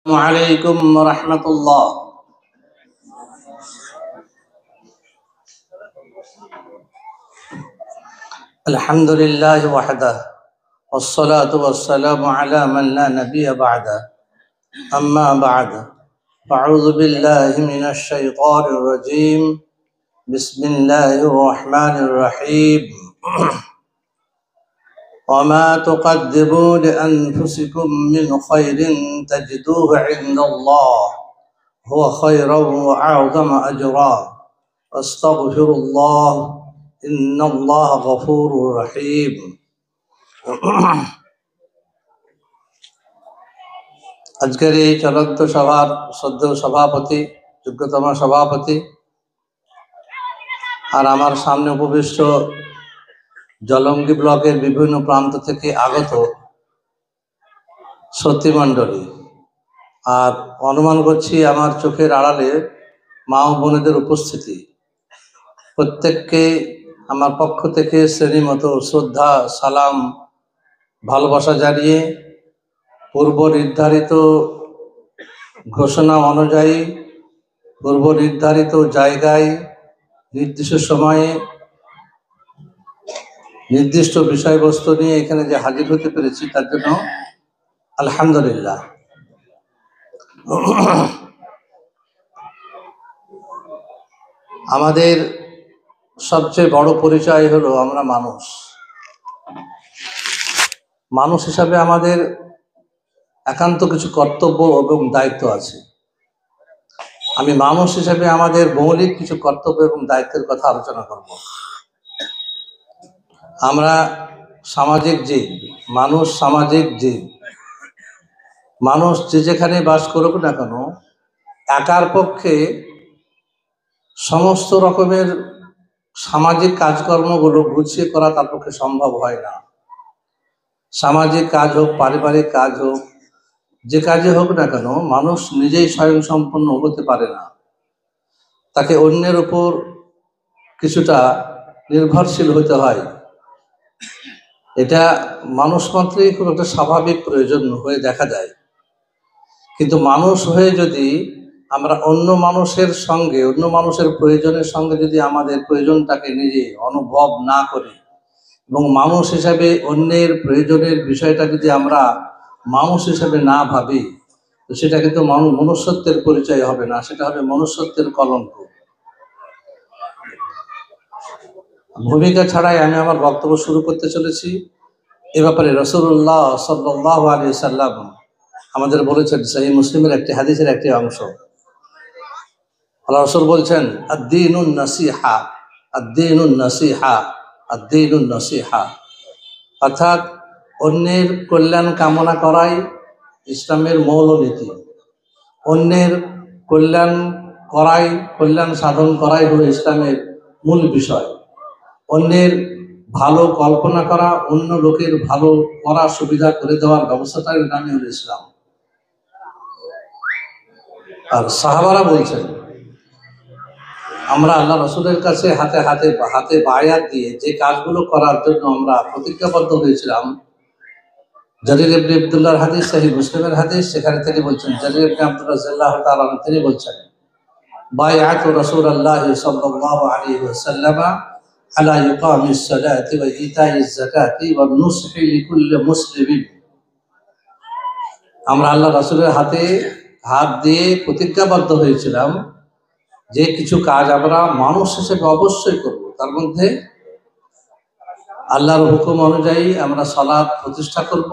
عليكم ورحمة الله. الحمد لله وحده والصلاة والسلام على من لا نبي بعده. أما بعد، أعوذ بالله من الشيطان الرجيم. بسم الله الرحمن الرحيم. وما تقدموا لأنفسكم من خير تجدوه عند الله هو خيرا وأعظم أجرا واستغفر الله إن الله غفور رحيم. আজকের এই চলন্ত সভার শ্রদ্ধেয় সভাপতি, যোগ্যতম সভাপতি, আর আমার সামনে উপবিষ্ট জলঙ্গি ব্লকের বিভিন্ন প্রান্ত থেকে আগত শ্রোতৃমণ্ডলী, আর অনুমান করছি আমার চোখের আড়ালে মা ও বোনেদের উপস্থিতি, প্রত্যেককে আমার পক্ষ থেকে শ্রেণীমতো শ্রদ্ধা, সালাম, ভালোবাসা জানিয়ে পূর্ব নির্ধারিত ঘোষণা অনুযায়ী পূর্ব নির্ধারিত জায়গায় নির্দিষ্ট সময়ে নির্দিষ্ট বিষয়বস্তু নিয়ে এখানে যে হাজির হতে পেরেছি তার জন্য আলহামদুলিল্লাহ। আমাদের সবচেয়ে বড় পরিচয় হলো আমরা মানুষ। মানুষ হিসাবে আমাদের একান্ত কিছু কর্তব্য এবং দায়িত্ব আছে। আমি মানুষ হিসেবে আমাদের মৌলিক কিছু কর্তব্য এবং দায়িত্বের কথা আলোচনা করব। আমরা সামাজিক জীব, মানুষ সামাজিক জীব। মানুষ যে যেখানে বাস করুক না কেন, একার পক্ষে সমস্ত রকমের সামাজিক কাজকর্মগুলো গুছিয়ে করা তার পক্ষে সম্ভব হয় না। সামাজিক কাজ হোক, পারিবারিক কাজ হোক, যে কাজে হোক না কেন, মানুষ নিজেই স্বয়ংসম্পন্ন হতে পারে না। তাকে অন্যের উপর কিছুটা নির্ভরশীল হতে হয়। এটা মানুষ মাত্রই খুব একটা স্বাভাবিক প্রয়োজন হয়ে দেখা যায়। কিন্তু মানুষ হয়ে যদি আমরা অন্য মানুষের সঙ্গে, অন্য মানুষের প্রয়োজনের সঙ্গে যদি আমাদের প্রয়োজনটাকে নিজে অনুভব না করি এবং মানুষ হিসাবে অন্যের প্রয়োজনের বিষয়টা যদি আমরা মানুষ হিসাবে না ভাবি, তো সেটা কিন্তু মনুষ্যত্বের পরিচয় হবে না, সেটা হবে মনুষ্যত্বের কলঙ্ক। ভূমিকা ছাড়াই আমি আমার বক্তব্য শুরু করতে চলেছি। এ ব্যাপারে রাসূলুল্লাহ সাল্লাল্লাহু আলাইহি ওয়াসাল্লাম আমাদের বলেছেন, সহিহ মুসলিমের একটি হাদিসের একটি অংশ। আল্লাহ রাসূল বলছেন, আদ-দীনুন নাসিহা, আদ-দীনুন নাসিহা, আদ-দীনুন নাসিহা। অর্থাৎ অন্যের কল্যাণ কামনা করাই ইসলামের মৌলনীতি। অন্যের কল্যাণ করাই, কল্যাণ সাধন করাই হলো ইসলামের মূল বিষয়। অন্যের ভালো কল্পনা করা, অন্য লোকের ভালো করার সুবিধা করে দেওয়ার ব্যবস্থাটাই নামই হলো ইসলাম। আর সাহাবারা বলছেন, আমরা আল্লাহ রাসূলের কাছে হাতে হাতে হাতে বায়াত দিয়ে যে কাজগুলো করার জন্য আমরা প্রতিজ্ঞাবদ্ধ হয়েছিলাম, জারির ইবনে আব্দুল্লাহর হাদিস, সহিহ মুসলিমের হাদিস, সেখানে তিনি বলছেন, জারির ইবনে আব্দুল্লাহ রাদিয়াল্লাহু তাআলা আনহু তিনি বলছেন, বায়াতু রাসূলুল্লাহি সাল্লাল্লাহু আলাইহি ওয়াসাল্লাম আলা ইকামিস সালাতি ওয়া ইতাইজ যাকাতি ওয়া নুসহি লিকুল্লি মুসলিমিন। আমরা আল্লাহ রাসূলের হাতে হাত দিয়ে প্রতিজ্ঞাবদ্ধ হয়েছিলাম যে কিছু কাজ আমরা মানুষ হিসেবে অবশ্যই করব। তার মধ্যে আল্লাহর হুকুম অনুযায়ী আমরা সালাত প্রতিষ্ঠা করব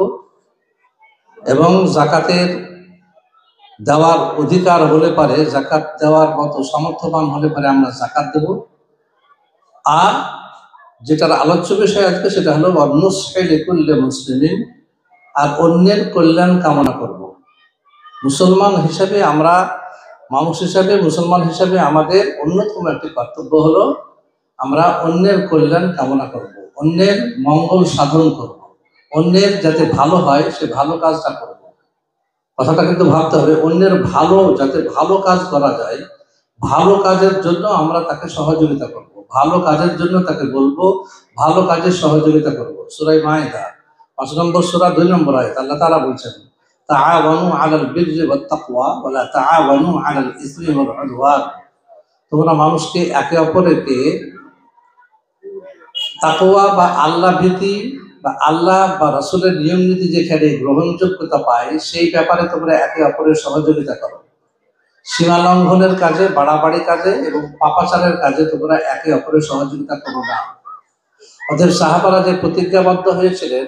এবং যাকাতের দেওয়ার অধিকার হলে পারে, যাকাত দেওয়ার মতো সামর্থ্যবান হলে পারে আমরা যাকাত দেব। আর যেটার আলোচ্য বিষয় আজকে সেটা হলো নুসহি লিকুল্লি মুসলিমিন, আর অন্যের কল্যাণ কামনা করব। মুসলমান হিসাবে আমরা, মানুষ হিসাবে, মুসলমান হিসাবে আমাদের অন্যতম একটি কর্তব্য হলো আমরা অন্যের কল্যাণ কামনা করব, অন্যের মঙ্গল সাধন করব, অন্যের যাতে ভালো হয় সে ভালো কাজটা করব। কথাটা কিন্তু ভাবতে হবে, অন্যের ভালো, যাতে ভালো কাজ করা যায়, ভালো কাজের জন্য আমরা তাকে সহযোগিতা করব, ভালো কাজের জন্য তাকে বলবো, ভালো কাজের সহযোগিতা করব। সূরা মাইদা ৫ নম্বর সূরা ২ নম্বর আয়াত আল্লাহ তাআলা বলছেন, তাআওয়ানু আলাল বিররি ওয়াত তাকওয়া ওয়া লা তাআওয়ানু আলাল ইসমি ওয়াল উদওয়ান। তোমরা মানুষকে একে অপরকে তাকওয়া বা আল্লাহ ভীতি বা আল্লাহ বা রাসূলের নিয়ম নীতি যেখানে গ্রহণযোগ্যতা পায় সেই ব্যাপারে তোমরা একে অপরের সহযোগিতা করো। সীমা লঙ্ঘনের কাজে, বাড়াবাড়ি কাজে এবং পাপাচারের কাজে তোমরা একে অপরের সহযোগিতা করো না। অতএব সাহাবারা যে প্রতিজ্ঞাবদ্ধ হয়েছিলেন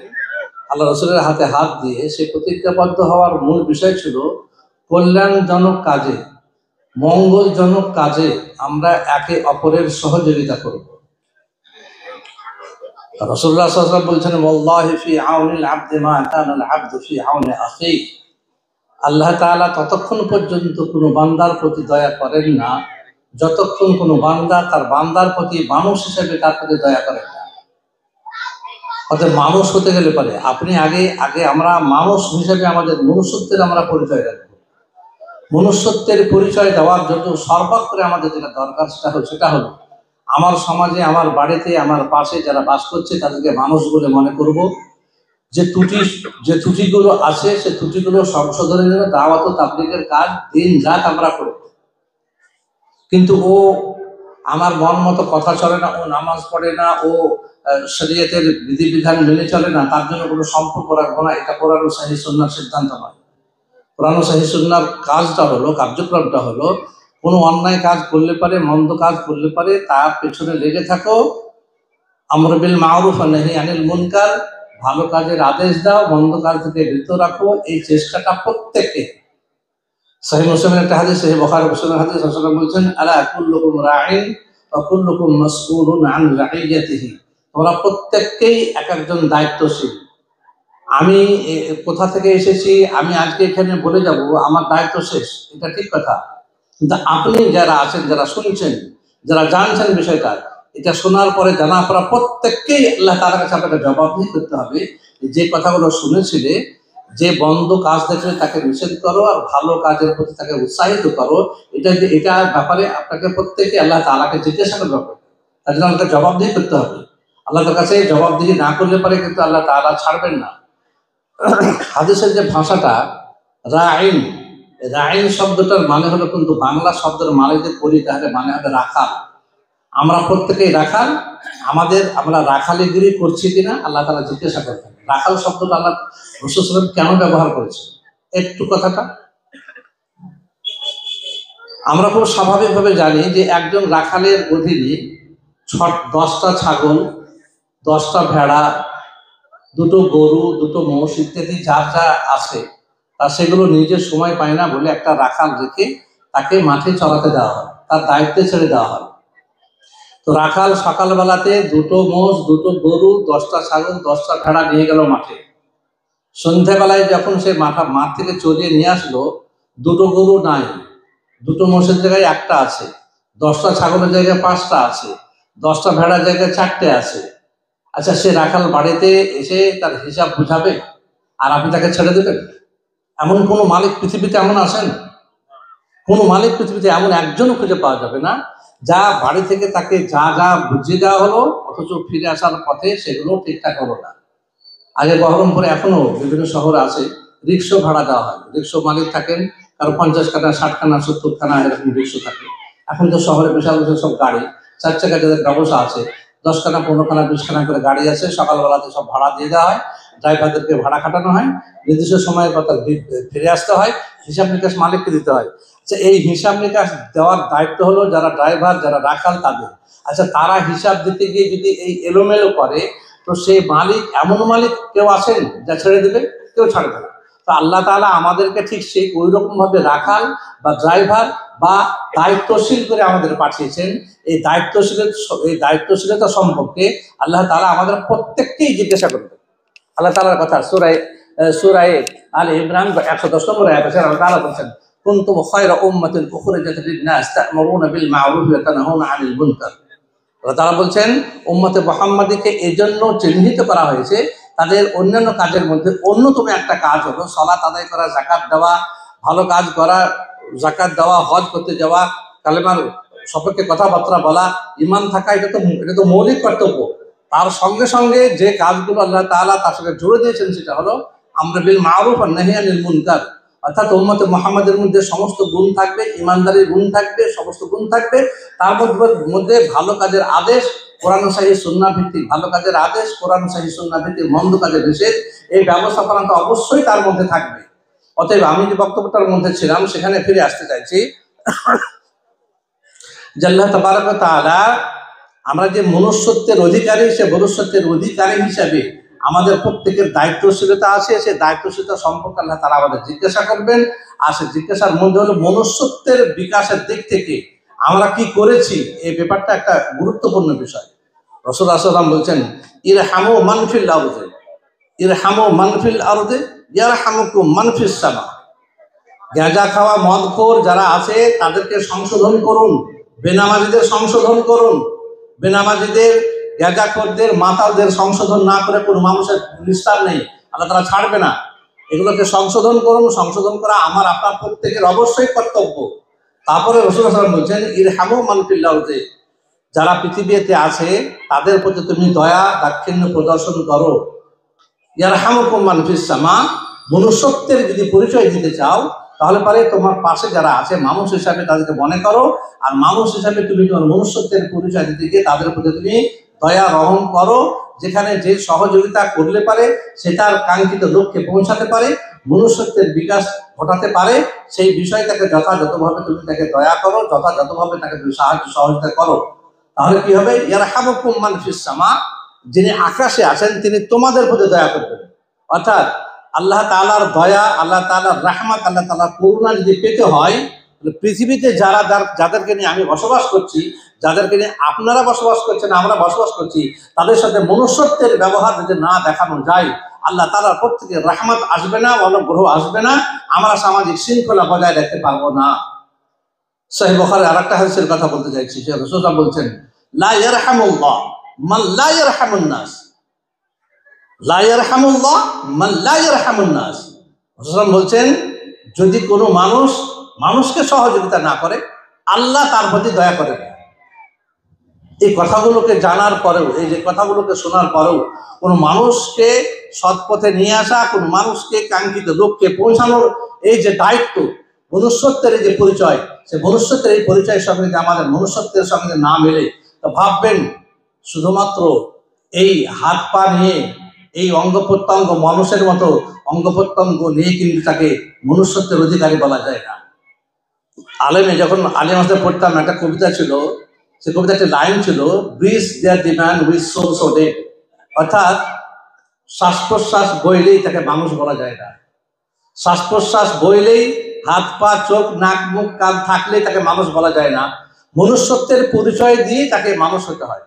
আল্লাহ রসুলের হাতে হাত দিয়ে, সেই প্রতিজ্ঞাবদ্ধ হওয়ার মূল বিষয় ছিল কল্যাণজনক কাজে, মঙ্গলজনক কাজে আমরা একে অপরের সহযোগিতা করব। রাসূলুল্লাহ সাল্লাল্লাহু আলাইহি ওয়াসাল্লাম বলছেন, ওয়াল্লাহি ফি আউনিল আবদি মা কানাল আবদু ফি আউনি আখিহি। আল্লাহ তাআলা ততক্ষণ পর্যন্ত কোনো বান্দার প্রতি দয়া করেন না যতক্ষণ কোনো বান্দা তার বান্দার প্রতি মানুষ হিসেবে তার প্রতি দয়া করেন না। অর্থাৎ মানুষ হতে গেলে পারে আপনি আগে আমরা মানুষ হিসেবে আমাদের মনুষ্যত্বের আমরা পরিচয় রাখবো। মনুষ্যত্বের পরিচয় দেওয়ার জন্য সর্বাগ্রে আমাদের যেটা দরকার সেটা হলো আমার সমাজে, আমার বাড়িতে, আমার পাশে যারা বাস করছে তাদেরকে মানুষ বলে মনে করব। যে ত্রুটিগুলো আছে সে ত্রুটিগুলো সংশোধনের জন্য দাওয়াত ও তাবলীগের কাজ দিন রাত আমরা করব। কিন্তু ও আমার মন মতো কথা চলে না, ও নামাজ পড়ে না, ও শরীয়তের বিধিবিধান মেনে চলে না, তার জন্য কোনো সম্পর্ক রাখবো না, এটা কোরআন ও সহিহ সুন্নাহর সিদ্ধান্ত নয়। কোরআন ও সহিহ সুন্নাহর কাজটা হলো, কার্যক্রমটা হলো কোনো অন্যায় কাজ করলে পারে, মন্দ কাজ করলে পারে তার পেছনে লেগে থাকো, আমর বিল মারুফ ওয়া নাহি আনিল মুনকার, ভালো কাজের আদেশ দাও, মন্দ কাজ থেকে বিরত রাখো। এই চেষ্টাটা প্রত্যেককে। সহিহ মুসলিমের একটা হাদিস, সহিহ বুখারী মুসলিমের হাদিস, রাসূলুল্লাহ বলছেন, আলা কুল্লুকুম রাঈন ওয়া কুল্লুকুম মাসউলুন আন রাঈয়াতিহি। তোমরা প্রত্যেককেই এক একজন দায়িত্বশীল। আমি কোথা থেকে এসেছি, আমি আজকে এখানে বলে যাব আমার দায়িত্ব শেষ, এটা ঠিক কথা। কিন্তু আপনি যারা আছেন, যারা শুনছেন, যারা জানছেন বিষয়টা, এটা শোনার পরে জানার পর প্রত্যেককেই আল্লাহ তাআলার কাছে আপনাকে জবাবদিহি করতে হবে। যে কথাগুলো শুনেছিলে, যে বন্ধ কাজ দেখলে তাকে নিষেধ করো আর ভালো কাজের প্রতি তাকে উৎসাহিত করো। এটা ব্যাপারে আপনাকে প্রত্যেকে আল্লাহ তাআলাকে জিজ্ঞাসা করতে হবে, তার জন্য আমাকে জবাবদিহি করতে হবে। আল্লাহর কাছে জবাবদিহি না করলে পারে কিন্তু আল্লাহ তাআলা ছাড়বেন না। হাদিসের যে ভাষাটা রাঈন, রাঈন শব্দটার মানে হলো, কিন্তু বাংলা শব্দের মানে যে করি তাহলে মানে হবে রাখাল। আমরা প্রত্যেকেই রাখাল। আমরা রাখালিগিরি করছি কিনা আল্লাহ তাআলা জিজ্ঞাসা করবেন। রাখাল শব্দটা আল্লাহ রাসূল সাল্লাল্লাহু আলাইহি ওয়াসাল্লাম কেন ব্যবহার করেছেন একটু কথাটা আমরা খুব স্বাভাবিকভাবে জানি যে একজন রাখালের অধীনে 10টা ছাগল, 10টা ভেড়া, 2টো গরু, 2টো মোষ ইত্যাদি যার যা আছে, তা সেগুলো নিজের সময় পায় না বলে একটা রাখাল রেখে তাকে মাঠে চড়াতে দেওয়া হয়, তার দায়িত্বে ছেড়ে দেওয়া হয়। তো রাখাল সকালবেলাতে 2টো মোষ, 2টো গরু, 10টা ছাগল, 10টা ভেড়া নিয়ে গেল মাঠে। সন্ধ্যাবেলায় যখন সে মাঠ থেকে চড়িয়ে নিয়ে আসলো, 2টো গরু নাই, 2টো মোষের জায়গায় 1টা আছে, 10টা ছাগলের জায়গায় 5টা আছে, 10টা ভেড়ার জায়গায় 4টে আছে। আচ্ছা, সে রাখাল বাড়িতে এসে তার হিসাব বুঝাবে আর আপনি তাকে ছেড়ে দেবেন? এমন কোনো মালিক পৃথিবীতে এমন আছেন? কোনো মালিক পৃথিবীতে এমন একজনও খুঁজে পাওয়া যাবে না যা বাড়ি থেকে তাকে যা যা বুঝিয়ে দেওয়া হলো অথচ ফিরে আসার পথে সেগুলো ঠিকঠাক হলো না। আগে বহরমপুরে এখনো বিভিন্ন শহরে আছে, রিক্সা ভাড়া দেওয়া হয়। রিক্সা মালিক থাকেন, কারো 50 খানা, 60 খানা, 70 খানা এরকম রিক্সা থাকে। এখন তো শহরে বিশাল বিশাল সব গাড়ি, 4 চাকা যাদের ব্যবসা আছে, 10 খানা, 15 খানা, 20 খানা করে গাড়ি আছে। সকালবেলাতে সব ভাড়া দিয়ে দেওয়া হয়, ড্রাইভারদেরকে ভাড়া খাটানো হয়, নির্দিষ্ট সময়ের পর ফিরে আসতে হয়, হিসাব নিকাশ মালিককে দিতে হয়। আচ্ছা, এই হিসাব নিকাশ দেওয়ার দায়িত্ব হলো যারা ড্রাইভার, যারা রাখাল তাদের। আচ্ছা, তারা হিসাব দিতে গিয়ে যদি এই এলোমেলো করে, তো সেই মালিক, এমন মালিক কেউ আছেন যা ছেড়ে দেবে? কেউ ছাড়বে না। তো আল্লাহ তাআলা আমাদেরকে ঠিক সেই ওই রকম ভাবে রাখাল বা ড্রাইভার বা দায়িত্বশীল করে আমাদের পাঠিয়েছেন। এই দায়িত্বশীলতা সম্পর্কে আল্লাহ তাআলা আমাদের প্রত্যেককেই জিজ্ঞাসা করবেন। আল্লাহ তাআলার কথা সূরা আলে ইমরান 110 নম্বর আয়াতে আল্লাহ তাআলা বলেছেন, কুনতুম খায়রা উম্মাতিন উখরিজাত লিন-নাস তা'মুরুনা বিল মা'রুফ ওয়া তানহাউনা 'আনিল মুনকার। আল্লাহ তাআলা বলছেন, উম্মতে মুহাম্মাদীকে এজন্য চিহ্নিত করা হয়েছে, তাদের অন্যান্য কাজের মধ্যে অন্যতম একটা কাজ হলো সালাত আদায় করা, যাকাত দেওয়া, ভালো কাজ করা, যাকাত দেওয়া, হজ করতে যাওয়া, কালেমার সপক্ষে কথাবার্তা বলা, ঈমান থাকা। এটা তো মৌলিক কর্তব্য। তার সঙ্গে সঙ্গে যে কাজগুলো আল্লাহ তাআলা তার সঙ্গে জুড়ে দিয়েছেন সেটা হলো আমরা বিল মারুফ আর নাহি আনিল মুনকার, অর্থাৎ উম্মতে মুহাম্মাদের মধ্যে সমস্ত গুণ থাকবে, ইমানদারির গুণ থাকবে, সমস্ত গুণ থাকবে। তার মধ্যে ভালো কাজের আদেশ, কোরআন সহিহ সুন্নাহ ভিত্তিক ভালো কাজের আদেশ, কোরআন সহিহ সুন্নাহ ভিত্তিক মন্দ কাজের নিষেধ, এই ব্যবস্থাপনা তো অবশ্যই তার মধ্যে থাকবে। অতএব আমি যে বক্তব্যটার মধ্যে ছিলাম সেখানে ফিরে আসতে চাইছি যে আল্লাহ তাবারক ওয়া তাআলা আমরা যে মনুষ্যত্বের অধিকারী, সে মনুষ্যত্বের অধিকারী হিসাবে আমাদের প্রত্যেকের দায়িত্বশীলতা আছে। সেই দায়িত্বশীলতা সম্পর্কে আল্লাহ তাআলা আমাদের জিজ্ঞাসা করবেন। আর সে জিজ্ঞাসার মধ্যে হলো মনুষ্যত্বের বিকাশের দিক থেকে আমরা কি করেছি, এই ব্যাপারটা একটা গুরুত্বপূর্ণ বিষয়। রাসূল সাল্লাল্লাহু আলাইহি ওয়াসাল্লাম বলছেন, ইরহামু মান ফিল আরদি, ইরহামু মান ফিল আরদি ইয়ারহামুকুম মান ফিস সামা। গাঁজা খাওয়া মদখোর যারা আছে তাদেরকে সংশোধন করুন, বেনামাজিদের সংশোধন করুন। বেনামাজিদের, গাঁজাখোরদের, মাতালদের সংশোধন না করে কোনো মানুষের নিস্তার নেই, আল্লাহ তাআলা ছাড়বে না। এগুলোকে সংশোধন করুন। সংশোধন করা আমার আপনার প্রত্যেকের অবশ্যই কর্তব্য। তারপরে রাসূল সাল্লাল্লাহু আলাইহি ওয়াসাল্লাম বলছেন, ইরহামু মান ফিল আরদি, যারা পৃথিবীতে আছে তাদের প্রতি তুমি দয়া দাক্ষিণ্য প্রদর্শন করো। ইয়ারহামুকুম মান ফিস সামা, মনুষ্যত্বের যদি পরিচয় দিতে চাও তাহলে পরে তোমার পাশে যারা আছে মানুষ হিসাবে তাদেরকে মনে করো, আর মানুষ হিসাবে তুমি তোমার মনুষ্যত্বের পরিচয় দিতে গিয়ে তাদের প্রতি তুমি দয়া রহম করো। যেখানে যে সহযোগিতা করলে পারে সেটার কাঙ্ক্ষিত লক্ষ্যে পৌঁছাতে পারে, মনুষ্যত্বের বিকাশ ঘটাতে পারে, সেই বিষয়টাকে যথাযথভাবে তুমি তাকে দয়া করো, যথাযথভাবে তাকে তুমি সাহায্য সহযোগিতা করো। তাহলে কি হবে? ইয়ারহামুকুম মান ফিস সামা, যিনি আকাশে আছেন তিনি তোমাদের প্রতি দয়া করবেন। অর্থাৎ আল্লাহ তাআলার দয়া, আল্লাহ তাআলার রাহমাত, আল্লাহ তাআলার করুণা যদি পেতে হয়, পৃথিবীতে যাদেরকে নিয়ে আমি বসবাস করছি, যাদেরকে নিয়ে আপনারা বসবাস করছেন, আমরা বসবাস করছি, তাদের সাথে মনুষ্যত্বের ব্যবহার যদি না দেখানো যায়, আল্লাহ তাআলার প্রত্যেকের রাহমাত আসবে না, অনুগ্রহ আসবে না, আমরা সামাজিক শৃঙ্খলা বজায় রাখতে পারবো না। সহিহ বুখারীর আরেকটা হাদিসের কথা বলতে চাইছি, যে রাসূল সাল্লাল্লাহু আলাইহি ওয়াসাল্লাম বলছেন, লা ইয়ারহামুল্লাহ মান লা ইয়ারহামুন নাস, লা ইয়ারহামুল্লাহ মান লা ইয়ারহামুন নাস। রাসূল বলছেন, যদি কোনো মানুষ মানুষকে সহযোগিতা না করে, আল্লাহ তার প্রতি দয়া করে না। এই কথাগুলোকে জানার পরেও, এই যে কথাগুলোকে শোনার পরেও, কোনো মানুষকে সৎপথে নিয়ে আসা, কোনো মানুষকে কাঙ্ক্ষিত লক্ষ্যে পৌঁছানোর এই যে দায়িত্ব, মনুষ্যত্বের এই যে পরিচয়, সে মনুষ্যত্বের এই পরিচয়ের সঙ্গে যদি আমাদের মনুষ্যত্বের সঙ্গে না মেলে, তো ভাববেন শুধুমাত্র এই হাত পা নিয়ে, এই অঙ্গ প্রত্যঙ্গ, মানুষের মতো অঙ্গ প্রত্যঙ্গ নিয়ে কিন্তু তাকে মনুষ্যত্বের অধিকারী বলা যায় না। আলেমে যখন আলেম হাসতে পড়তাম, একটা কবিতা ছিল, সে কবিতাটি লাইন ছিল, breathes there the man with soul so dead, অর্থাৎ শ্বাস প্রশ্বাস বইলেই তাকে মানুষ বলা যায় না। শ্বাস প্রশ্বাস বইলেই, হাত পা চোখ নাক মুখ কান থাকলেই তাকে মানুষ বলা যায় না। মনুষ্যত্বের পরিচয় দিয়ে তাকে মানুষ হতে হয়।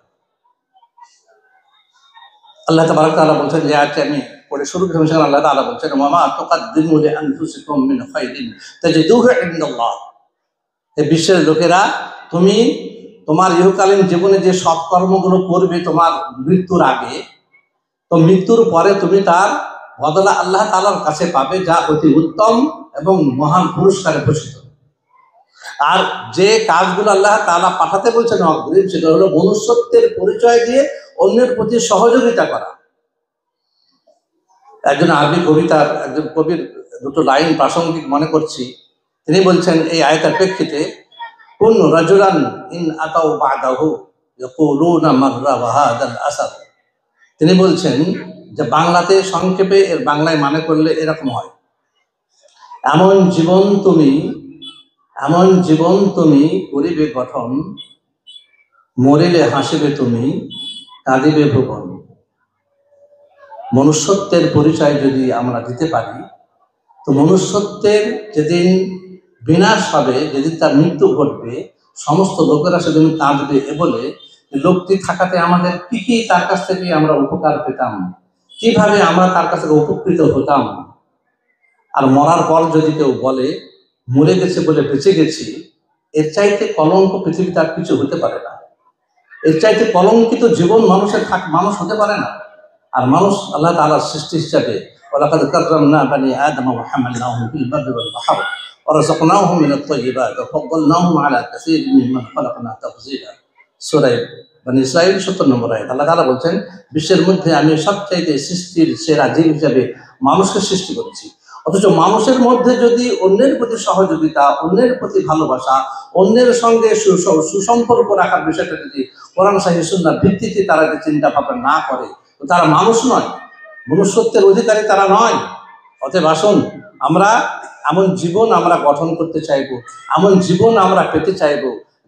আল্লাহ তাবারক ওয়া তাআলা বলছেন, যে আয়াতটি আমি পড়ে শুরু করেছিলাম, আল্লাহ তাআলা বলছেন, ওয়ামা তুকাদ্দিমু লিআনফুসিকুম মিন খায়রিন তাজিদুহু ইনদাল্লাহ। এই বিশ্বের লোকেরা, তুমি তোমার ইহকালীন জীবনে যে সৎকর্মগুলো করবে তোমার মৃত্যুর আগে, তো মৃত্যুর পরে তুমি তার বদলা আল্লাহ তাআলার কাছে পাবে, যা অতি উত্তম এবং মহান পুরস্কারে ভূষিত। আর যে কাজগুলো আল্লাহ তাআলা পাঠাতে বলছেন অগ্রিম, সেটা হলো মনুষ্যত্বের পরিচয় দিয়ে অন্যের প্রতি সহযোগিতা করা। একজন আরবি কবিতার, একজন কবির দুটো লাইন প্রাসঙ্গিক মনে করছি। তিনি বলছেন এই আয়াতের প্রেক্ষিতে, কুন রাজুলান ইন আতাউ বাদাহু ইয়াকুলুনা মাররা ওয়া হাদাল আসার। তিনি বলছেন যে বাংলাতে সংক্ষেপে এর বাংলায় মানে করলে এরকম হয়, এমন জীবন তুমি করিবে গঠন, মরিলে হাসিবে তুমি, কাঁদিবে ভুবন। মনুষ্যত্বের পরিচয় যদি আমরা দিতে পারি, তো মনুষ্যত্বের যেদিন বিনাশ হবে, যেদিন তার মৃত্যু ঘটবে, সমস্ত লোকেরা সেদিন কাঁদবে। এ বলে লোকটি থাকাতে আমাদের কি কি তার কাছ থেকে আমরা উপকার পেতাম, কিভাবে আমরা তার কাছ থেকে উপকৃত হতাম। আর মরার পর যদি কেউ বলে মরে গেছে বলে বেঁচে গেছি, এর চাইতে কলঙ্ক পৃথিবীতে আর কিছু হতে পারে না। এর চাইতে কলঙ্কিত জীবন মানুষ হতে পারে না। আর মানুষ আল্লাহ তাআলার সৃষ্টি হিসাবে, ওয়ালাকাদ কাররামনা বানি আদম ওয়া হামালনাহুম ফিল বাররি ওয়াল বাহর ওয়া রাযাকনাহুম মিনাত তাইয়্যিবাত ওয়া ফাদ্দালনাহুম আলা কাসীরিন মিম্মান খালাকনা তাফযীলা। সূরা মানে ইসরায়েল 70 নম্বর আয়াত আল্লাহ তাআলা বলছেন, বিশ্বের মধ্যে আমি সবচাইতে সৃষ্টির সেরা জীব হিসেবে মানুষকে সৃষ্টি করেছি। অথচ মানুষের মধ্যে যদি অন্যের প্রতি সহযোগিতা, অন্যের প্রতি ভালোবাসা, অন্যের সঙ্গে সুসম্পর্ক রাখার বিষয়টা যদি কোরআন সহিহ সুন্নাহর ভিত্তিতে তারা যদি চিন্তা ভাবনা না করে, তো তারা মানুষ নয়, মনুষ্যত্বের অধিকারী তারা নয়। অতএব আসুন, আমরা এমন জীবন আমরা গঠন করতে চাইব, এমন জীবন আমরা পেতে চাইব,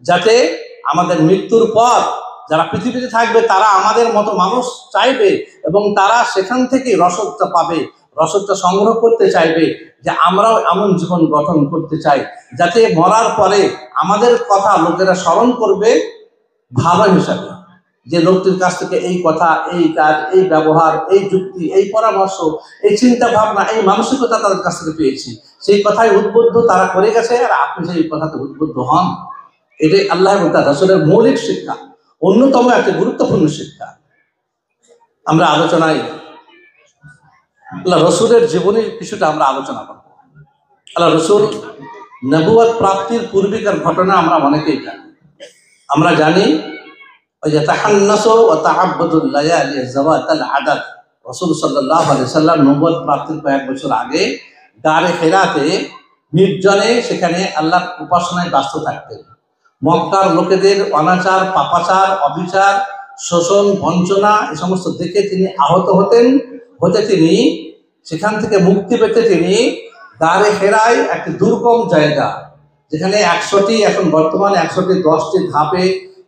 যাতে আমাদের মৃত্যুর পর যারা পৃথিবীতে থাকবে তারা আমাদের মতো মানুষ চাইবে এবং তারা সেখান থেকে রসদটা পাবে, রসদটা সংগ্রহ করতে চাইবে যে আমরাও এমন জীবন গঠন করতে চাই যাতে মরার পরে আমাদের কথা লোকেরা স্মরণ করবে ভালো হিসাবে, যে লোকটির কাছ থেকে এই কথা, এই কাজ, এই ব্যবহার, এই যুক্তি, এই পরামর্শ, এই চিন্তা ভাবনা, এই মানসিকতা তাদের কাছ থেকে পেয়েছি, সেই কথায় উদ্বুদ্ধ তারা করে গেছে আর আপনি সেই কথাতে উদ্বুদ্ধ হন। এটাই আল্লাহ এবং তার রাসূলের মৌলিক শিক্ষা, অন্যতম একটা গুরুত্বপূর্ণ শিক্ষা। আমরা আলোচনায় আল্লাহ রসুলের জীবনের কিছুটা আমরা আলোচনা করব। আল্লাহ রসুল নবুয়ত প্রাপ্তির পূর্বিকার ঘটনা আমরা অনেকেই জানি। আমরা জানি ওই যে তাহান্নাসু ওয়া তাআব্বুদুল লায়ালি যাওয়াতাল আদাদ, রাসূল সাল্লাল্লাহু আলাইহি সাল্লাম নবুয়ত প্রাপ্তির কয়েক বছর আগে গারে হেরাতে নির্জনে সেখানে আল্লাহর উপাসনায় ব্যস্ত থাকতেন। মক্কার লোকেদের অনাচার, পাপাচার, অবিচার, শোষণ, বঞ্চনা এই সমস্ত দেখে তিনি আহত হতেন। তিনি সেখান থেকে মুক্তি পেতে তিনি গারে হেরায় একটি দুর্গম জায়গা, যেখানে 100টি, এখন বর্তমানে 110টি ধাপে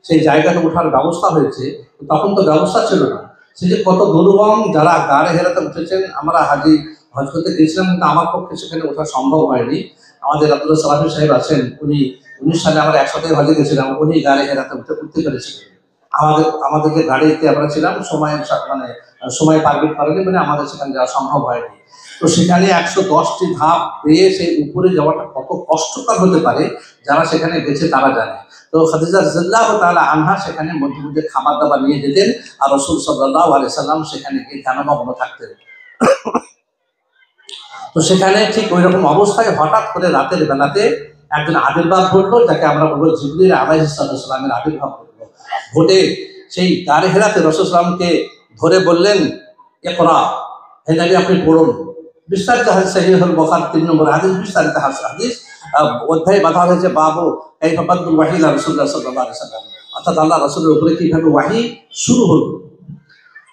সেই জায়গাতে ওঠার ব্যবস্থা হয়েছে, তখন তো ব্যবস্থা ছিল না। সে যে কত দুর্গম, যারা গারে হেরাতে উঠেছেন, আমরা হজ করতে গিয়েছিলাম কিন্তু আমার পক্ষে সেখানে ওঠা সম্ভব হয়নি। আমাদের আব্দুল সালাফি সাহেব আছেন, উনি 19 সালে আমরা একসাথে হজে গেছিলাম, উনি গারে হেরাতে উঠতে পেরেছিলেন। আমাদের যে গাড়িতে আমরা ছিলাম সময় পারমিট করেনি, মানে আমাদের সেখানে যাওয়া সম্ভব হয়নি। তো সেখানে 110টি ধাপ পেয়ে সেই উপরে যাওয়াটা কত কষ্টকর হতে পারে, যারা সেখানে গেছে তারা জানে। তো খাদিজা রাদিয়াল্লাহু তাআলা আনহা সেখানে মধ্যে মধ্যে খাবার দাবার নিয়ে যেতেন, আর রাসূল সাল্লাল্লাহু আলাইহি সাল্লাম সেখানে গিয়ে ধ্যানমগ্ন থাকতেন। তো সেখানে ঠিক ওই রকম অবস্থায় হঠাৎ করে রাতের বেলাতে একজন আবির্ভাব ঘটলো, যাকে আমরা বলবো জিবরিল আলাইহিস সালামের আবির্ভাব ঘটলো। ঘটে সেই গারে হেরাতে রাসূল সাল্লামকে ধরে বললেন, ইকরা, হে নবী আপনি পড়ুন। বিস্তারিত হাদিস সহিহুল বুখারী 3 নম্বর হাদিস, বিস্তারিত হাদিস অধ্যায় বাঁধা হয়েছে বাবু কাইফা বাদুল ওয়াহি ইলা রাসূলুল্লাহ সাল্লাল্লাহু আলাইহি ওয়াসাল্লাম, অর্থাৎ আল্লাহ রাসূলের উপরে কিভাবে ওয়াহি শুরু হলো।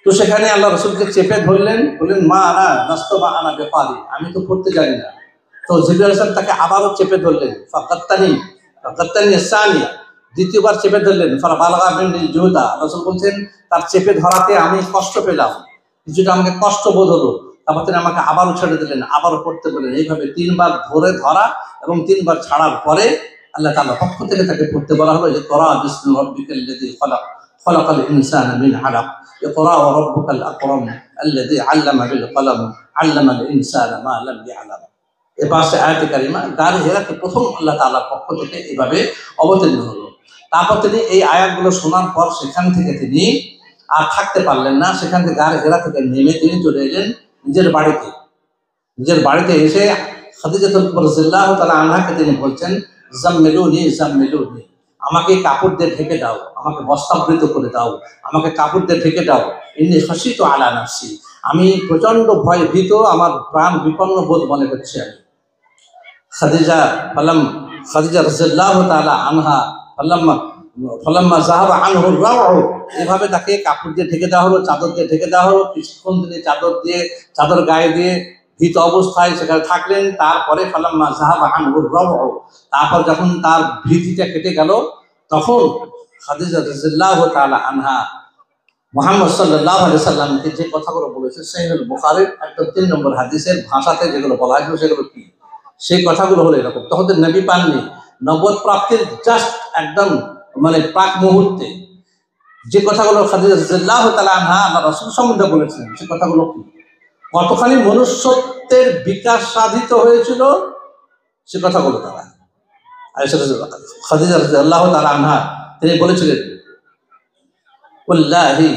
তো সেখানে আল্লাহ রাসূলকে চেপে ধরলেন, বললেন মা আনা নাস্তবা আনা বেপারি, আমি তো পড়তে জানি না। তো জিবরিল আলাইহিস সালাম তাকে আবারও চেপে ধরলেন, ফাকাত্তানি সানি, দ্বিতীয়বার চেপে ধরলেন, ফালা বালাগা মিন জুদা, রাসূল বলছেন তার চেপে ধরাতে আমি কষ্ট পেলাম, কিছুটা আমাকে কষ্ট বোধ হলো। তারপর তিনি আমাকে আবারও ছেড়ে দিলেন, আবারও পড়তে বললেন। এইভাবে 3 বার ধরে ধরা এবং 3 বার ছাড়ার পরে আল্লাহ তাআলার পক্ষ থেকে তাকে পড়তে বলা হলো যে ইকরা বিসমি রাব্বিকাল্লাযী খালাক, খালাকাল ইনসানা মিন আলাক, ইকরা ওয়া রাব্বুকাল আকরাম আল্লাযী আল্লামা বিল কলম আল্লামাল ইনসানা মা লাম ইয়ালাম। এই পাঁচটি আয়াতে কারিমা গারে হেরাতে প্রথম আল্লাহ তাআলার পক্ষ থেকে এইভাবে অবতীর্ণ হলো। তারপর তিনি এই আয়াতগুলো শোনার পর সেখান থেকে তিনি আর থাকতে পারলেন না, সেখান থেকে গারে হেরা থেকে নেমে তিনি চলে এলেন নিজের বাড়িতে এসে খাদিজা রাদিয়াল্লাহু তাআলা আনহাকে তিনি বলছেন, জাম্মিলুনি জাম্মিলুনি, আমাকে কাপড় দিয়ে ঢেকে দাও, আমাকে বস্ত্রাবৃত করে দাও, আমাকে কাপড় দিয়ে ঢেকে দাও। ইন্নী খাশিতু আলা নাফসি, আমি প্রচন্ড ভয় ভীত, আমার প্রাণ বিপন্ন বোধ মনে হচ্ছে। আমি খাদিজা রাদিয়াল্লাহু তাআলা আনহা ফালাম্মা যাহাবা আনহু রাউ, এভাবে তাকে কাপড় দিয়ে ঢেকে দেওয়া হলো, চাদর দিয়ে ঢেকে দেওয়া হলো। কিছুক্ষণ তিনি চাদর গায়ে দিয়ে ভীত অবস্থায় সেখানে থাকলেন। তারপরে ফালাম্মা যাহাবা আনহু রাউ, তারপর যখন তার ভীতিটা কেটে গেল, তখন খাদিজা রাদিয়াল্লাহু তাআলা আনহা মুহাম্মদ সাল্লাল্লাহু আলাইহি সাল্লামকে যে কথাগুলো বলেছে, সহিহুল বুখারীর একদম 3 নম্বর হাদিসের ভাষাতে যেগুলো বলা হয়েছিল সেগুলো কি, সেই কথাগুলো হলো এরকম। তখন তো নবী পাননি, নবুয়ত প্রাপ্তির জাস্ট একদম প্রাক মুহূর্তে যে কথাগুলো খাদিজা রাদিয়াল্লাহু তাআলা আনহা আল্লাহ রাসূল সম্বন্ধে বলেছিলেন, সে কথাগুলো কি, কতখানি মনুষ্যত্বের বিকাশ সাধিত হয়েছিল সে কথাগুলো তারা খাদিজা রাদিয়াল্লাহু তাআলা আনহা তিনি বলেছিলেন, ওয়াল্লাহি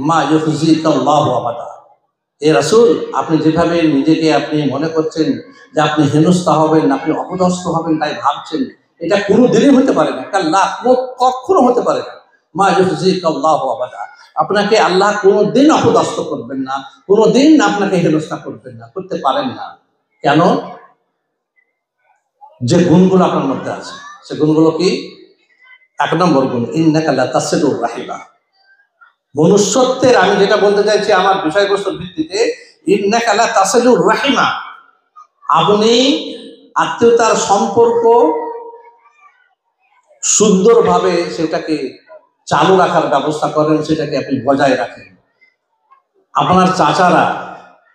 মা ইউখজিকাল্লাহু আবাদা, এ রাসূল আপনি যেভাবে নিজেকে আপনি মনে করছেন যে আপনি হেনস্থা হবেন, আপনি অপদস্থ হবেন, তাই ভাবছেন, এটা কোনো দিনই হতে পারে না, কাল্লা কখনো হতে পারে না। মা ইউখজিকা আল্লাহু আবাদা, আপনাকে আল্লাহ কোনোদিন অপদস্থ করবেন না, কোনোদিন আপনাকে হেনস্থা করবেন না, করতে পারেন না। কেন? যে গুণগুলো আপনার মধ্যে আছে, সে গুণগুলো কি? 1 নম্বর গুণ, ইন্নাকা লাতাসিলুর রাহিমা। মনুষ্যত্বের, আমি যেটা বলতে চাইছি আমার বিষয়বস্তুর ভিত্তিতে, ইন্নাকা লাতাসিলুর রাহিমা, আপনি আত্মীয়তার সম্পর্ক সুন্দরভাবে সেটাকে চালু রাখার ব্যবস্থা করেন, সেটাকে আপনি বজায় রাখেন। আপনার চাচারা,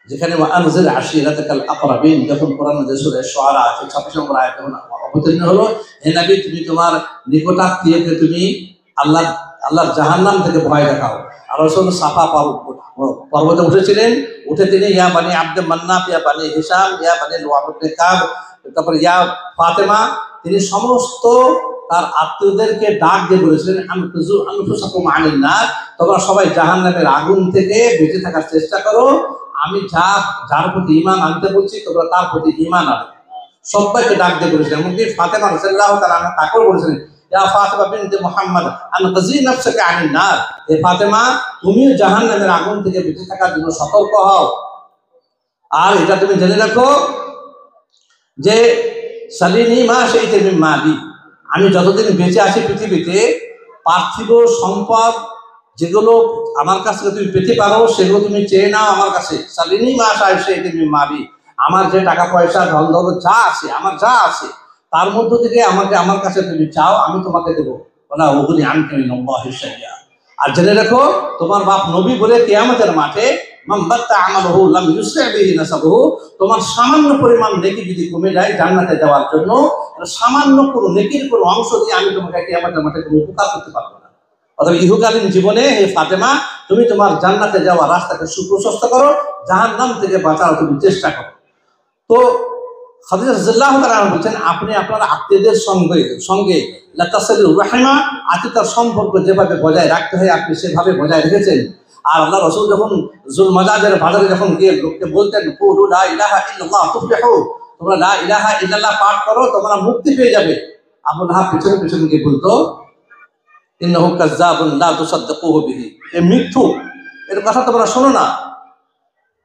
যেখানে আনজির আশিরাতাকাল আকরাবিন, যখন কোরআন সূরা শুআরা 26 নম্বর আয়াত অবতীর্ণ হলো, হে নবী তুমি তোমার নিকটাত্মীয়কে তুমি আল্লাহর জাহান্নাম থেকে ভয় দেখাও। আর রাসূল সাফা পর্বতে উঠেছিলেন, উঠে তিনি ইয়া বানি আব্দে মান্নাফ, ইয়া বানি হিশাম, ইয়া বানি লুআব ইবনে কাব, তারপর ইয়া ফাতেমা, তিনি সমস্ত তার আত্মীয়দেরকে ডাক দিয়ে বলেছিলেন আনফুসাকুম আনিন নার, তোমরা সবাই জাহান্নামের আগুন থেকে বেঁচে থাকার চেষ্টা করো, আমি যার প্রতি ঈমান আনতে বলছি তোমরা তার প্রতি ঈমান আনো। সবাইকে ডাক দিয়ে বলেছিলেন। এমনকি ফাতেমা রাদিয়াল্লাহু তাআলা আনহা তাকেও বলেছিলেন, ইয়া ফাতেমা বিনতে মুহাম্মদ আনকাজি নাফসাকা আনিন নার, হে ফাতেমা তুমিও জাহান্নামের আগুন থেকে বেঁচে থাকার জন্য সতর্ক হও। আর এটা তুমি জেনে রাখো যে সালিনি মা শাইতা মিন মালি, আমি যতদিন বেঁচে আছি পৃথিবীতে, পার্থিব সম্পদ যেগুলো আমার কাছ থেকে তুমি পেতে পারো সেগুলো তুমি চেয়ে নাও আমার কাছে। সালিনি মা শাইতা মিন মালি, আমার যে টাকা পয়সা ধন দৌলত যা আছে, আমার যা আছে তার মধ্য থেকে আমার কাছে তুমি চাও, আমি তোমাকে দেবো। বলা ওগুলি আমি তুমি নম্বর হিসাবে। আর জেনে রেখো তোমার বাপ নবী বলে কিয়ামতের মাঠে তোমার সামান্য পরিমাণ নেকি যদি কমে যায় জান্নাতে যাওয়ার জন্য, সামান্য কোনো নেকির কোনো অংশ দিয়ে আমি তোমাকে কিয়ামতের মাঠে কোনো উপকার করতে পারবো না। অথবা ইহকালীন জীবনে হে ফাতেমা তুমি তোমার জান্নাতে যাওয়ার রাস্তাকে সুপ্রশস্ত করো, জাহান্নাম থেকে বাঁচার তুমি চেষ্টা করো। তো খাদিজা রাদিয়াল্লাহু তাআলা বলছেন, আপনি আপনার আত্মীয়দের সঙ্গে লাতাসিলুর রাহিমা, আত্মীয়তার সম্পর্ক যেভাবে বজায় রাখতে হয় আপনি সেভাবে বজায় রেখেছেন। আর আল্লাহ রাসূল যখন জুল মাজাজের বাজারে যখন গিয়ে লোককে বলতেন কুলু লা ইলাহা ইল্লাল্লাহ তুফলিহু, তোমরা লা ইলাহা ইল্লাল্লাহ পাঠ করো তোমরা মুক্তি পেয়ে যাবে, আবু লাহাব পিছনে পিছনে গিয়ে বলতো ইন্নাহু কাযযাবুন লা তুসাদ্দিকুহু বিহি, এ মিথ্যুক, এর কথা তোমরা শোনো না।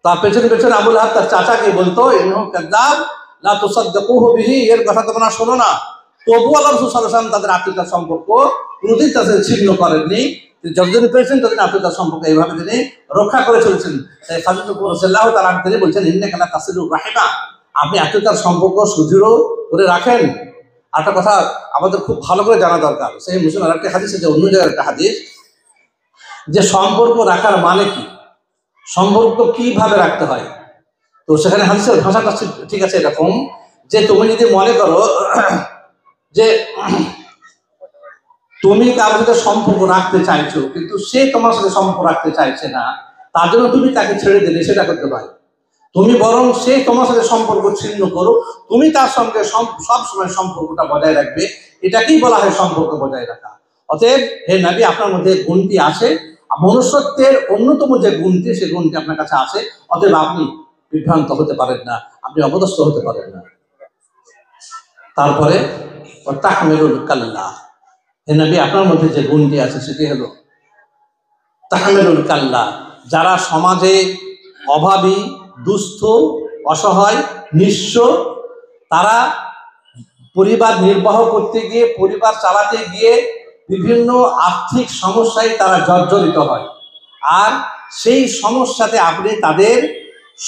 তার পেছনে পেছনে আবু লাহাব তার চাচাকে বলতো ইন্নাহু কাযযাব লা তুসাদ্দিকুহু বিহি, এর কথা তোমরা শোনো না। তবুও আল্লাহ রাসূল সাল্লাল্লাহু আলাইহি ওয়াসাল্লাম তাদের আত্মীয়তার সম্পর্ক কোনোদিন তাদের ছিন্ন করেননি। যতদিন পেয়েছেন ততদিন আত্মীয়তার সম্পর্ক এইভাবে তিনি রক্ষা করে চলেছেন। তাই খাদিজা রাদিয়াল্লাহু তাআলা তিনি বলছেন ইন্নাকা লাতাসিলুর রাহিমা, আপনি আত্মীয়তার সম্পর্ক সুদৃঢ় করে রাখেন। একটা কথা আমাদের খুব ভালো করে জানা দরকার, সেই মুসলিম আরেকটা হাদিস আছে, অন্য জায়গার একটা হাদিস, যে সম্পর্ক রাখার মানে কি, সম্পর্ক কিভাবে রাখতে হয়। তো সেখানে হাদিসের ভাষাটা ঠিক আছে এরকম যে তুমি যদি মনে করো যে তুমি কারোর সাথে সম্পর্ক রাখতে চাইছো কিন্তু সে তোমার সাথে সম্পর্ক রাখতে চাইছে না, তার জন্য তুমি তাকে ছেড়ে দিলে, সেটা করতে পারো। তুমি বরং সে তোমার সাথে সম্পর্ক ছিন্ন করো, তুমি তার সঙ্গে সব সময় সম্পর্কটা বজায় রাখবে, এটাকেই বলা হয় সম্পর্ক বজায় রাখা। অতএব হে নবী আপনার মধ্যে গুণটি আছে, মনুষ্যত্বের অন্যতম যে গুণটি, সে গুণটি আপনার কাছে আছে, অতএব আপনি বিভ্রান্ত হতে পারেন না, আপনি অপদস্থ হতে পারেন না। তারপরে তাহমিলুল কাল্লা, হে নবী আপনার মধ্যে যে গুণটি আছে সেটি হলো তাহমিলুল কাল্লা, যারা সমাজে অভাবী, দুস্থ, অসহায়, নিঃস্ব, তারা পরিবার নির্বাহ করতে গিয়ে, পরিবার চালাতে গিয়ে বিভিন্ন আর্থিক সমস্যায় তারা জর্জরিত হয়, আর সেই সমস্যাতে আপনি তাদের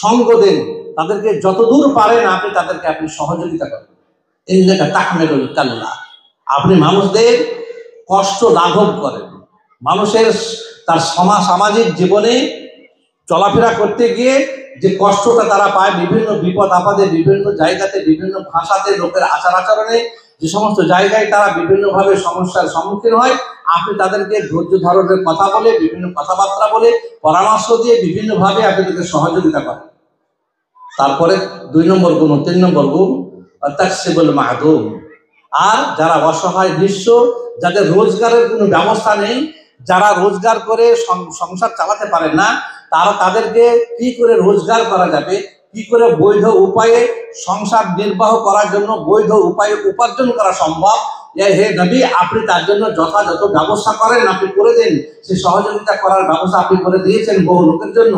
সঙ্গ দেন, তাদেরকে যতদূর পারেন আপনি সহযোগিতা করেন। ইন্নাকা তাহমিলুল কাল্লা, আপনি মানুষদের কষ্ট লাঘব করেন। মানুষের তার সামাজিক জীবনে চলাফেরা করতে গিয়ে যে কষ্টটা তারা পায়, বিভিন্ন বিপদ আপদে, বিভিন্ন জায়গাতে, বিভিন্ন ভাষাতে, লোকের আচার আচরণে, যে সমস্ত জায়গায় তারা বিভিন্নভাবে সমস্যার সম্মুখীন হয়, আপনি তাদেরকে ধৈর্য ধারণের কথা বলে, বিভিন্ন কথাবার্তা বলে, পরামর্শ দিয়ে বিভিন্নভাবে আপনি তাদের সহযোগিতা করেন। তারপরে 2 নম্বর গুণ, 3 নম্বর গুণ তাকসিবুল মাহদুম, আর যারা অসহায়, নিঃস্ব, যাদের রোজগারের কোনো ব্যবস্থা নেই, যারা রোজগার করে সংসার চালাতে পারে না, তাদেরকে কি করে রোজগার করা যাবে, কি করে বৈধ উপায়ে সংসার নির্বাহ করার জন্য বৈধ উপায়ে উপার্জন করা সম্ভব, হে নবী, আপনি তার জন্য যথাযথ ব্যবস্থা করেন, আপনি করে দেন। সে সহযোগিতা করার ব্যবস্থা আপনি করে দিয়েছেন বহু লোকের জন্য।